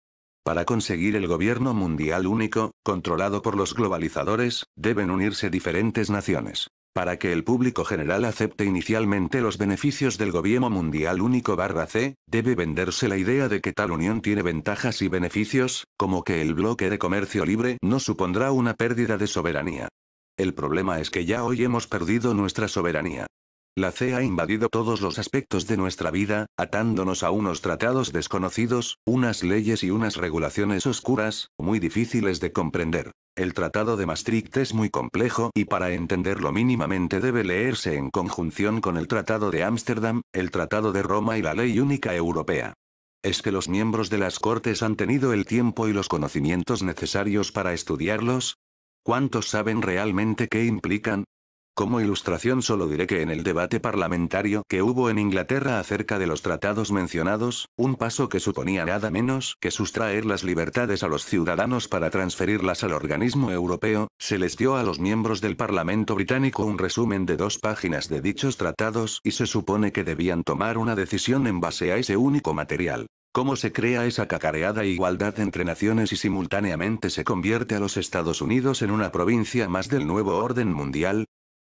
Para conseguir el gobierno mundial único, controlado por los globalizadores, deben unirse diferentes naciones. Para que el público general acepte inicialmente los beneficios del gobierno mundial único /C, debe venderse la idea de que tal unión tiene ventajas y beneficios, como que el bloque de comercio libre no supondrá una pérdida de soberanía. El problema es que ya hoy hemos perdido nuestra soberanía. La C ha invadido todos los aspectos de nuestra vida, atándonos a unos tratados desconocidos, unas leyes y unas regulaciones oscuras, muy difíciles de comprender. El Tratado de Maastricht es muy complejo y para entenderlo mínimamente debe leerse en conjunción con el Tratado de Ámsterdam, el Tratado de Roma y la Ley Única Europea. ¿Es que los miembros de las Cortes han tenido el tiempo y los conocimientos necesarios para estudiarlos? ¿Cuántos saben realmente qué implican? Como ilustración solo diré que en el debate parlamentario que hubo en Inglaterra acerca de los tratados mencionados, un paso que suponía nada menos que sustraer las libertades a los ciudadanos para transferirlas al organismo europeo, se les dio a los miembros del Parlamento británico un resumen de 2 páginas de dichos tratados y se supone que debían tomar una decisión en base a ese único material. ¿Cómo se crea esa cacareada igualdad entre naciones y simultáneamente se convierte a los Estados Unidos en una provincia más del nuevo orden mundial?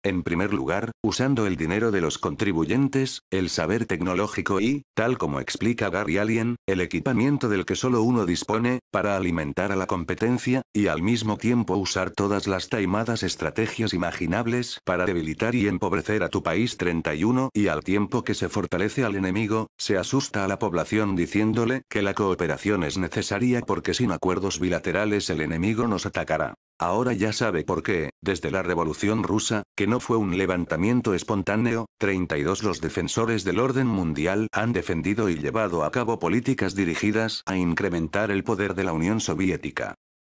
En primer lugar, usando el dinero de los contribuyentes, el saber tecnológico y, tal como explica Gary Allen, el equipamiento del que solo uno dispone, para alimentar a la competencia, y al mismo tiempo usar todas las taimadas estrategias imaginables para debilitar y empobrecer a tu país 31, y al tiempo que se fortalece al enemigo, se asusta a la población diciéndole que la cooperación es necesaria porque sin acuerdos bilaterales el enemigo nos atacará. Ahora ya sabe por qué, desde la Revolución Rusa, que no fue un levantamiento espontáneo, 32 los defensores del orden mundial han defendido y llevado a cabo políticas dirigidas a incrementar el poder de la Unión Soviética.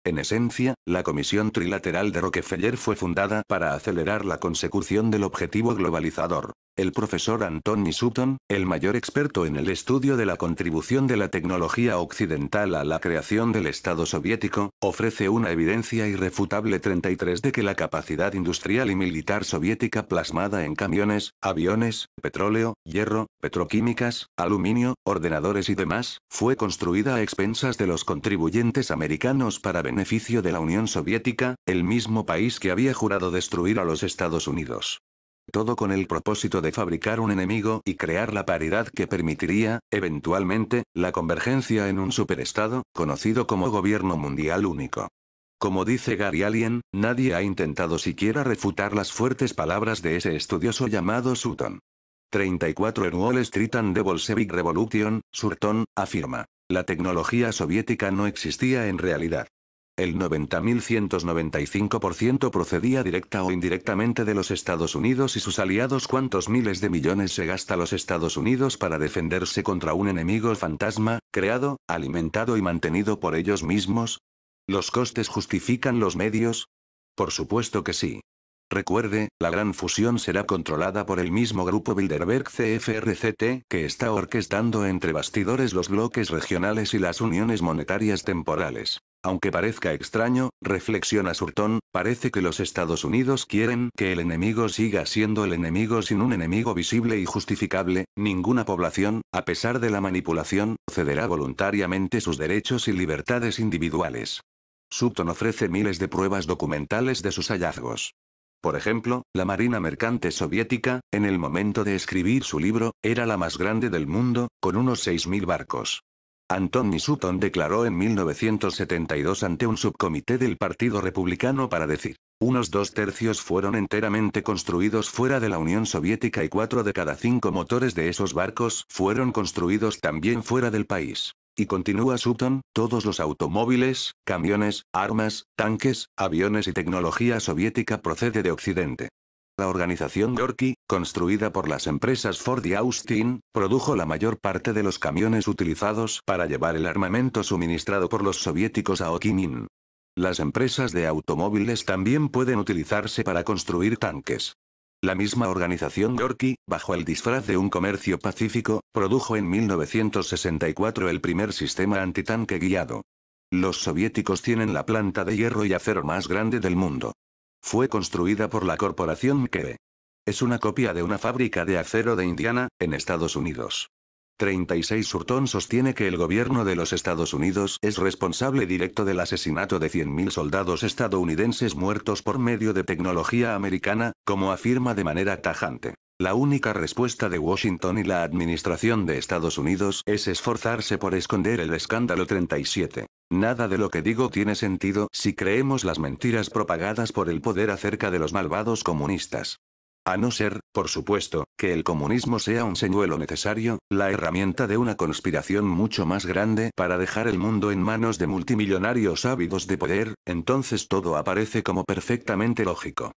En esencia, la Comisión Trilateral de Rockefeller fue fundada para acelerar la consecución del objetivo globalizador. El profesor Anthony Sutton, el mayor experto en el estudio de la contribución de la tecnología occidental a la creación del Estado soviético, ofrece una evidencia irrefutable 33 de que la capacidad industrial y militar soviética plasmada en camiones, aviones, petróleo, hierro, petroquímicas, aluminio, ordenadores y demás, fue construida a expensas de los contribuyentes americanos para beneficio de la Unión Soviética, el mismo país que había jurado destruir a los Estados Unidos. Todo con el propósito de fabricar un enemigo y crear la paridad que permitiría, eventualmente, la convergencia en un superestado, conocido como gobierno mundial único. Como dice Gary Allen, nadie ha intentado siquiera refutar las fuertes palabras de ese estudioso llamado Sutton. 34 En Wall Street and the Bolshevik Revolution, Sutton, afirma. La tecnología soviética no existía en realidad. El 90.195% procedía directa o indirectamente de los Estados Unidos y sus aliados. ¿Cuántos miles de millones se gasta los Estados Unidos para defenderse contra un enemigo fantasma, creado, alimentado y mantenido por ellos mismos? ¿Los costes justifican los medios? Por supuesto que sí. Recuerde, la gran fusión será controlada por el mismo grupo Bilderberg CFRCT, que está orquestando entre bastidores los bloques regionales y las uniones monetarias temporales. Aunque parezca extraño, reflexiona Sutton, parece que los Estados Unidos quieren que el enemigo siga siendo el enemigo sin un enemigo visible y justificable. Ninguna población, a pesar de la manipulación, cederá voluntariamente sus derechos y libertades individuales. Sutton ofrece miles de pruebas documentales de sus hallazgos. Por ejemplo, la Marina Mercante soviética, en el momento de escribir su libro, era la más grande del mundo, con unos 6.000 barcos. Anthony Sutton declaró en 1972 ante un subcomité del Partido Republicano para decir, unos 2/3 fueron enteramente construidos fuera de la Unión Soviética y 4 de cada 5 motores de esos barcos fueron construidos también fuera del país. Y continúa Sutton, todos los automóviles, camiones, armas, tanques, aviones y tecnología soviética procede de Occidente. La organización Gorky, construida por las empresas Ford y Austin, produjo la mayor parte de los camiones utilizados para llevar el armamento suministrado por los soviéticos a Ho Chi Minh. Las empresas de automóviles también pueden utilizarse para construir tanques. La misma organización Gorky, bajo el disfraz de un comercio pacífico, produjo en 1964 el primer sistema antitanque guiado. Los soviéticos tienen la planta de hierro y acero más grande del mundo. Fue construida por la corporación McKee. Es una copia de una fábrica de acero de Indiana, en Estados Unidos. 36 Sutton sostiene que el gobierno de los Estados Unidos es responsable directo del asesinato de 100.000 soldados estadounidenses muertos por medio de tecnología americana, como afirma de manera tajante. La única respuesta de Washington y la administración de Estados Unidos es esforzarse por esconder el escándalo 37. Nada de lo que digo tiene sentido si creemos las mentiras propagadas por el poder acerca de los malvados comunistas. A no ser, por supuesto, que el comunismo sea un señuelo necesario, la herramienta de una conspiración mucho más grande para dejar el mundo en manos de multimillonarios ávidos de poder, entonces todo aparece como perfectamente lógico.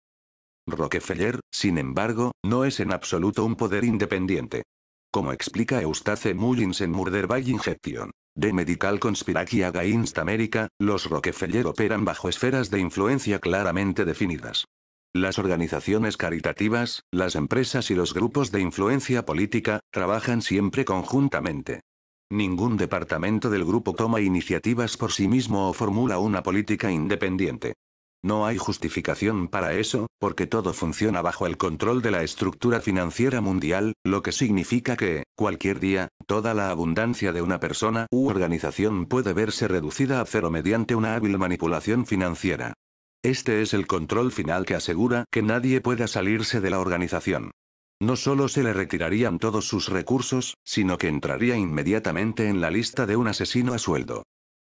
Rockefeller, sin embargo, no es en absoluto un poder independiente. Como explica Eustace Mullins en Murder by Injection, The Medical Conspiracy Against America, los Rockefeller operan bajo esferas de influencia claramente definidas. Las organizaciones caritativas, las empresas y los grupos de influencia política, trabajan siempre conjuntamente. Ningún departamento del grupo toma iniciativas por sí mismo o formula una política independiente. No hay justificación para eso, porque todo funciona bajo el control de la estructura financiera mundial, lo que significa que, cualquier día, toda la abundancia de una persona u organización puede verse reducida a cero mediante una hábil manipulación financiera. Este es el control final que asegura que nadie pueda salirse de la organización. No solo se le retirarían todos sus recursos, sino que entraría inmediatamente en la lista de un asesino a sueldo.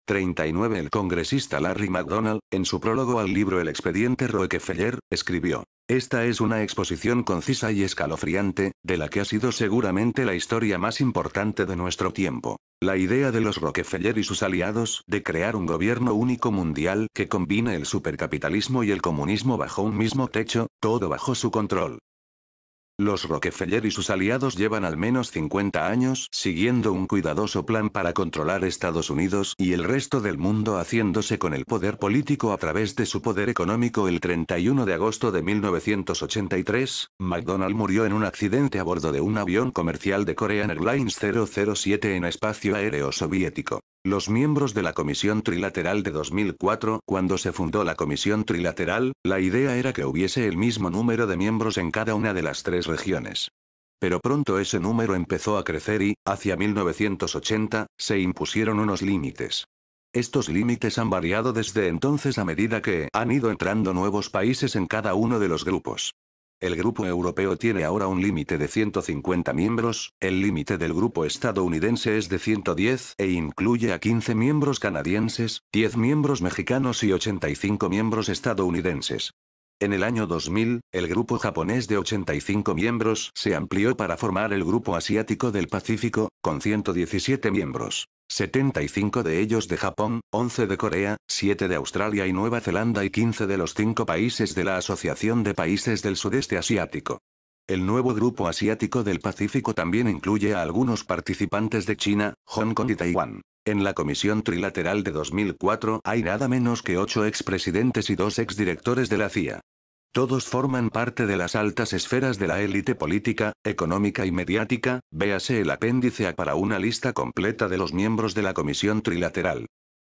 39 El congresista Larry McDonald, en su prólogo al libro El expediente Rockefeller, escribió: esta es una exposición concisa y escalofriante, de la que ha sido seguramente la historia más importante de nuestro tiempo. La idea de los Rockefeller y sus aliados de crear un gobierno único mundial que combine el supercapitalismo y el comunismo bajo un mismo techo, todo bajo su control. Los Rockefeller y sus aliados llevan al menos 50 años siguiendo un cuidadoso plan para controlar Estados Unidos y el resto del mundo haciéndose con el poder político a través de su poder económico. El 31 de agosto de 1983, McDonald murió en un accidente a bordo de un avión comercial de Korean Airlines 007 en espacio aéreo soviético. Los miembros de la Comisión Trilateral de 2004, cuando se fundó la Comisión Trilateral, la idea era que hubiese el mismo número de miembros en cada una de las tres regiones. Pero pronto ese número empezó a crecer y, hacia 1980, se impusieron unos límites. Estos límites han variado desde entonces a medida que han ido entrando nuevos países en cada uno de los grupos. El grupo europeo tiene ahora un límite de 150 miembros, el límite del grupo estadounidense es de 110 e incluye a 15 miembros canadienses, 10 miembros mexicanos y 85 miembros estadounidenses. En el año 2000, el grupo japonés de 85 miembros se amplió para formar el grupo asiático del Pacífico, con 117 miembros. 75 de ellos de Japón, 11 de Corea, 7 de Australia y Nueva Zelanda y 15 de los 5 países de la Asociación de Países del Sudeste Asiático. El nuevo grupo asiático del Pacífico también incluye a algunos participantes de China, Hong Kong y Taiwán. En la Comisión Trilateral de 2004 hay nada menos que 8 expresidentes y 2 exdirectores de la CIA. Todos forman parte de las altas esferas de la élite política, económica y mediática. Véase el apéndice A para una lista completa de los miembros de la Comisión Trilateral.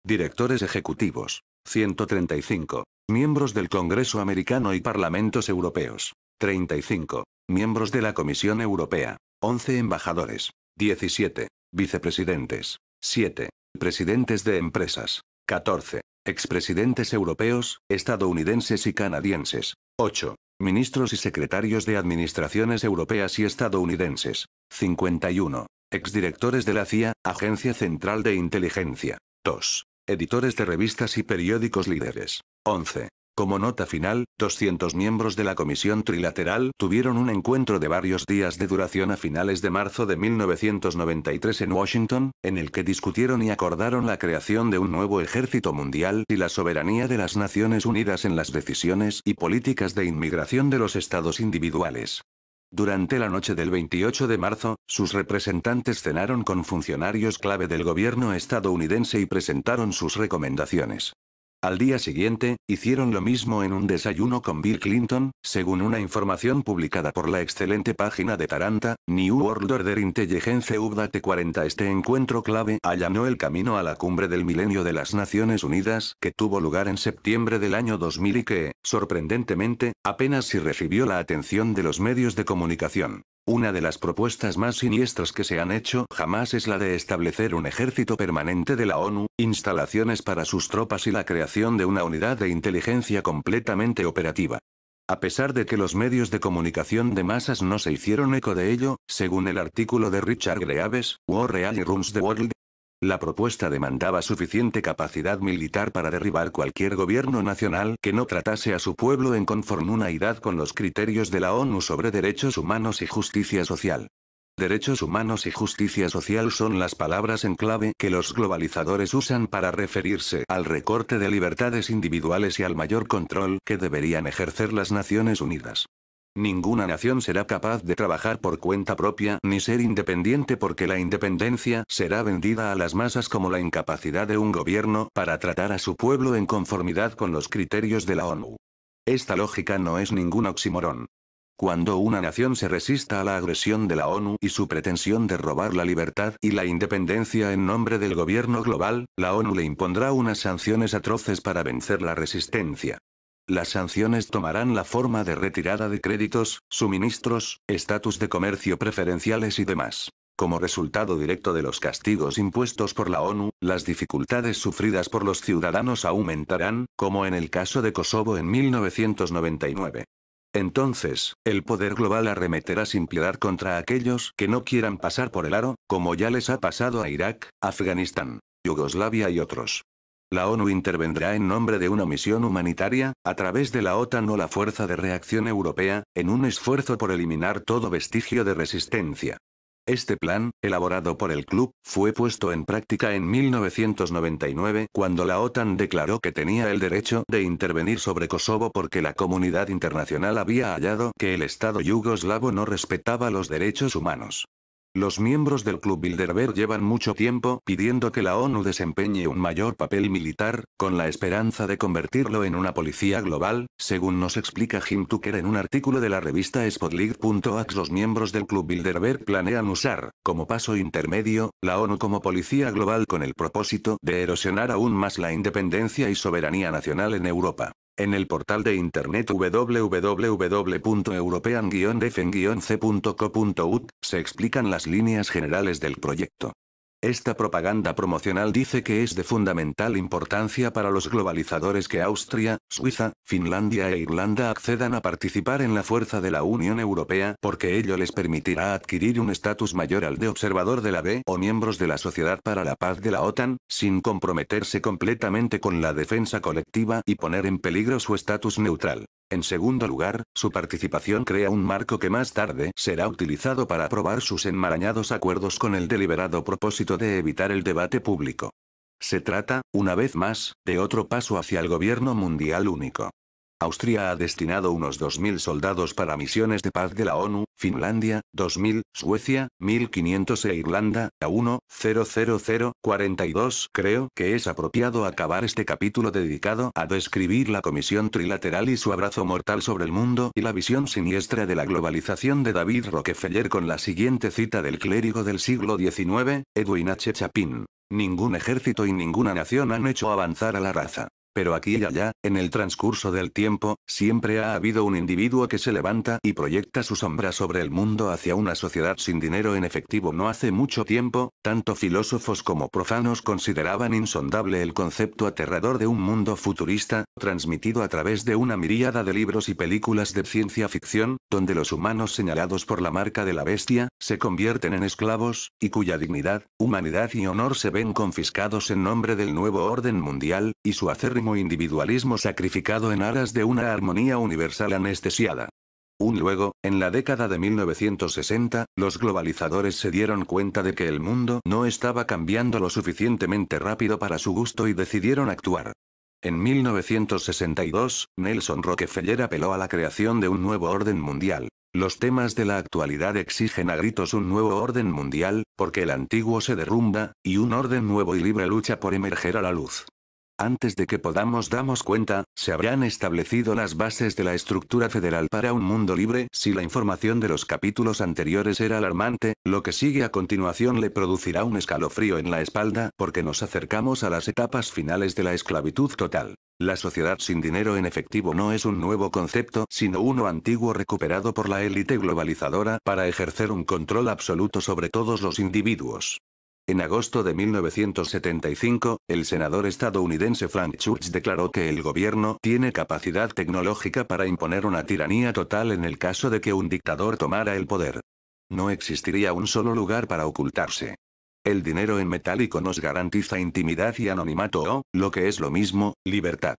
Directores ejecutivos. 135. Miembros del Congreso americano y parlamentos europeos. 35. Miembros de la Comisión Europea. 11 embajadores. 17. Vicepresidentes. 7. Presidentes de empresas. 14. Expresidentes europeos, estadounidenses y canadienses. 8. Ministros y secretarios de administraciones europeas y estadounidenses. 51. Exdirectores de la CIA, Agencia Central de Inteligencia. 2. Editores de revistas y periódicos líderes. 11. Como nota final, 200 miembros de la Comisión Trilateral tuvieron un encuentro de varios días de duración a finales de marzo de 1993 en Washington, en el que discutieron y acordaron la creación de un nuevo ejército mundial y la soberanía de las Naciones Unidas en las decisiones y políticas de inmigración de los estados individuales. Durante la noche del 28 de marzo, sus representantes cenaron con funcionarios clave del gobierno estadounidense y presentaron sus recomendaciones. Al día siguiente, hicieron lo mismo en un desayuno con Bill Clinton, según una información publicada por la excelente página de Taranta, New World Order Intelligence Update 40. Este encuentro clave allanó el camino a la cumbre del milenio de las Naciones Unidas, que tuvo lugar en septiembre del año 2000 y que, sorprendentemente, apenas si recibió la atención de los medios de comunicación. Una de las propuestas más siniestras que se han hecho jamás es la de establecer un ejército permanente de la ONU, instalaciones para sus tropas y la creación de una unidad de inteligencia completamente operativa. A pesar de que los medios de comunicación de masas no se hicieron eco de ello, según el artículo de Richard Graves, War Really Runs the World, la propuesta demandaba suficiente capacidad militar para derribar cualquier gobierno nacional que no tratase a su pueblo en conformidad con los criterios de la ONU sobre derechos humanos y justicia social. Derechos humanos y justicia social son las palabras en clave que los globalizadores usan para referirse al recorte de libertades individuales y al mayor control que deberían ejercer las Naciones Unidas. Ninguna nación será capaz de trabajar por cuenta propia ni ser independiente porque la independencia será vendida a las masas como la incapacidad de un gobierno para tratar a su pueblo en conformidad con los criterios de la ONU. Esta lógica no es ningún oxímoron. Cuando una nación se resista a la agresión de la ONU y su pretensión de robar la libertad y la independencia en nombre del gobierno global, la ONU le impondrá unas sanciones atroces para vencer la resistencia. Las sanciones tomarán la forma de retirada de créditos, suministros, estatus de comercio preferenciales y demás. Como resultado directo de los castigos impuestos por la ONU, las dificultades sufridas por los ciudadanos aumentarán, como en el caso de Kosovo en 1999. Entonces, el poder global arremeterá sin piedad contra aquellos que no quieran pasar por el aro, como ya les ha pasado a Irak, Afganistán, Yugoslavia y otros. La ONU intervendrá en nombre de una misión humanitaria, a través de la OTAN o la Fuerza de Reacción Europea, en un esfuerzo por eliminar todo vestigio de resistencia. Este plan, elaborado por el club, fue puesto en práctica en 1999 cuando la OTAN declaró que tenía el derecho de intervenir sobre Kosovo porque la comunidad internacional había hallado que el Estado yugoslavo no respetaba los derechos humanos. Los miembros del Club Bilderberg llevan mucho tiempo pidiendo que la ONU desempeñe un mayor papel militar, con la esperanza de convertirlo en una policía global, según nos explica Jim Tucker en un artículo de la revista Spotlight.ax. Los miembros del Club Bilderberg planean usar, como paso intermedio, la ONU como policía global con el propósito de erosionar aún más la independencia y soberanía nacional en Europa. En el portal de internet www.european-defen-c.co.uk, se explican las líneas generales del proyecto. Esta propaganda promocional dice que es de fundamental importancia para los globalizadores que Austria, Suiza, Finlandia e Irlanda accedan a participar en la fuerza de la Unión Europea porque ello les permitirá adquirir un estatus mayor al de observador de la B o miembros de la Sociedad para la Paz de la OTAN, sin comprometerse completamente con la defensa colectiva y poner en peligro su estatus neutral. En segundo lugar, su participación crea un marco que más tarde será utilizado para aprobar sus enmarañados acuerdos con el deliberado propósito de evitar el debate público. Se trata, una vez más, de otro paso hacia el gobierno mundial único. Austria ha destinado unos 2.000 soldados para misiones de paz de la ONU, Finlandia, 2.000, Suecia, 1.500 e Irlanda, a 1.00042. Creo que es apropiado acabar este capítulo dedicado a describir la Comisión Trilateral y su abrazo mortal sobre el mundo y la visión siniestra de la globalización de David Rockefeller con la siguiente cita del clérigo del siglo XIX, Edwin H. Chapin. Ningún ejército y ninguna nación han hecho avanzar a la raza. Pero aquí y allá, en el transcurso del tiempo, siempre ha habido un individuo que se levanta y proyecta su sombra sobre el mundo hacia una sociedad sin dinero en efectivo. No hace mucho tiempo, tanto filósofos como profanos consideraban insondable el concepto aterrador de un mundo futurista, transmitido a través de una miríada de libros y películas de ciencia ficción, donde los humanos señalados por la marca de la bestia, se convierten en esclavos, y cuya dignidad, humanidad y honor se ven confiscados en nombre del nuevo orden mundial, y su acérrimo individualismo sacrificado en aras de una armonía universal anestesiada. Luego, en la década de 1960, los globalizadores se dieron cuenta de que el mundo no estaba cambiando lo suficientemente rápido para su gusto y decidieron actuar. En 1962, Nelson Rockefeller apeló a la creación de un nuevo orden mundial. Los temas de la actualidad exigen a gritos un nuevo orden mundial, porque el antiguo se derrumba, y un orden nuevo y libre lucha por emerger a la luz. Antes de que podamos darnos cuenta, se habrán establecido las bases de la estructura federal para un mundo libre. Si la información de los capítulos anteriores era alarmante, lo que sigue a continuación le producirá un escalofrío en la espalda porque nos acercamos a las etapas finales de la esclavitud total. La sociedad sin dinero en efectivo no es un nuevo concepto, sino uno antiguo recuperado por la élite globalizadora para ejercer un control absoluto sobre todos los individuos. En agosto de 1975, el senador estadounidense Frank Church declaró que el gobierno tiene capacidad tecnológica para imponer una tiranía total en el caso de que un dictador tomara el poder. No existiría un solo lugar para ocultarse. El dinero en metálico nos garantiza intimidad y anonimato o, lo que es lo mismo, libertad.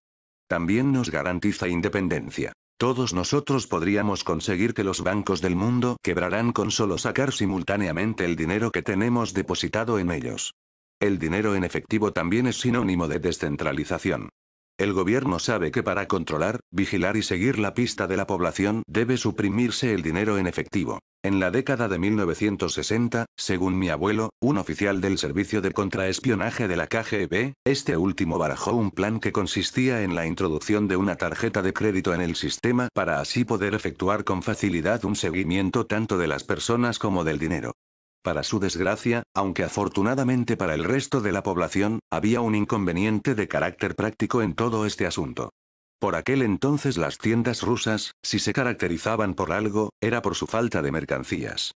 También nos garantiza independencia. Todos nosotros podríamos conseguir que los bancos del mundo quebrarán con solo sacar simultáneamente el dinero que tenemos depositado en ellos. El dinero en efectivo también es sinónimo de descentralización. El gobierno sabe que para controlar, vigilar y seguir la pista de la población debe suprimirse el dinero en efectivo. En la década de 1960, según mi abuelo, un oficial del servicio de contraespionaje de la KGB, este último barajó un plan que consistía en la introducción de una tarjeta de crédito en el sistema para así poder efectuar con facilidad un seguimiento tanto de las personas como del dinero. Para su desgracia, aunque afortunadamente para el resto de la población, había un inconveniente de carácter práctico en todo este asunto. Por aquel entonces las tiendas rusas, si se caracterizaban por algo, era por su falta de mercancías.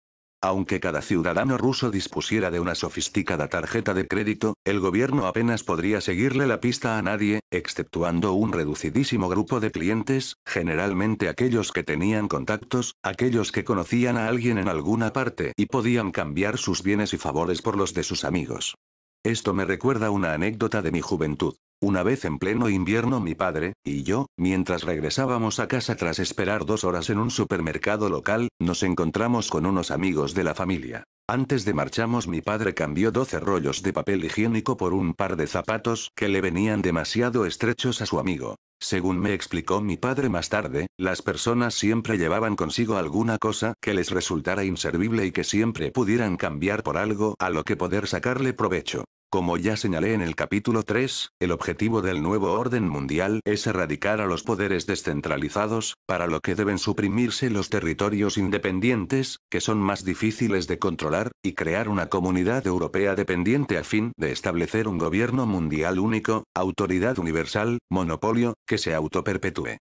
Aunque cada ciudadano ruso dispusiera de una sofisticada tarjeta de crédito, el gobierno apenas podría seguirle la pista a nadie, exceptuando un reducidísimo grupo de clientes, generalmente aquellos que tenían contactos, aquellos que conocían a alguien en alguna parte y podían cambiar sus bienes y favores por los de sus amigos. Esto me recuerda una anécdota de mi juventud. Una vez en pleno invierno mi padre, y yo, mientras regresábamos a casa tras esperar 2 horas en un supermercado local, nos encontramos con unos amigos de la familia. Antes de marchamos mi padre cambió 12 rollos de papel higiénico por un par de zapatos que le venían demasiado estrechos a su amigo. Según me explicó mi padre más tarde, las personas siempre llevaban consigo alguna cosa que les resultara inservible y que siempre pudieran cambiar por algo a lo que poder sacarle provecho. Como ya señalé en el capítulo 3, el objetivo del nuevo orden mundial es erradicar a los poderes descentralizados, para lo que deben suprimirse los territorios independientes, que son más difíciles de controlar, y crear una comunidad europea dependiente a fin de establecer un gobierno mundial único, autoridad universal, monopolio, que se autoperpetúe.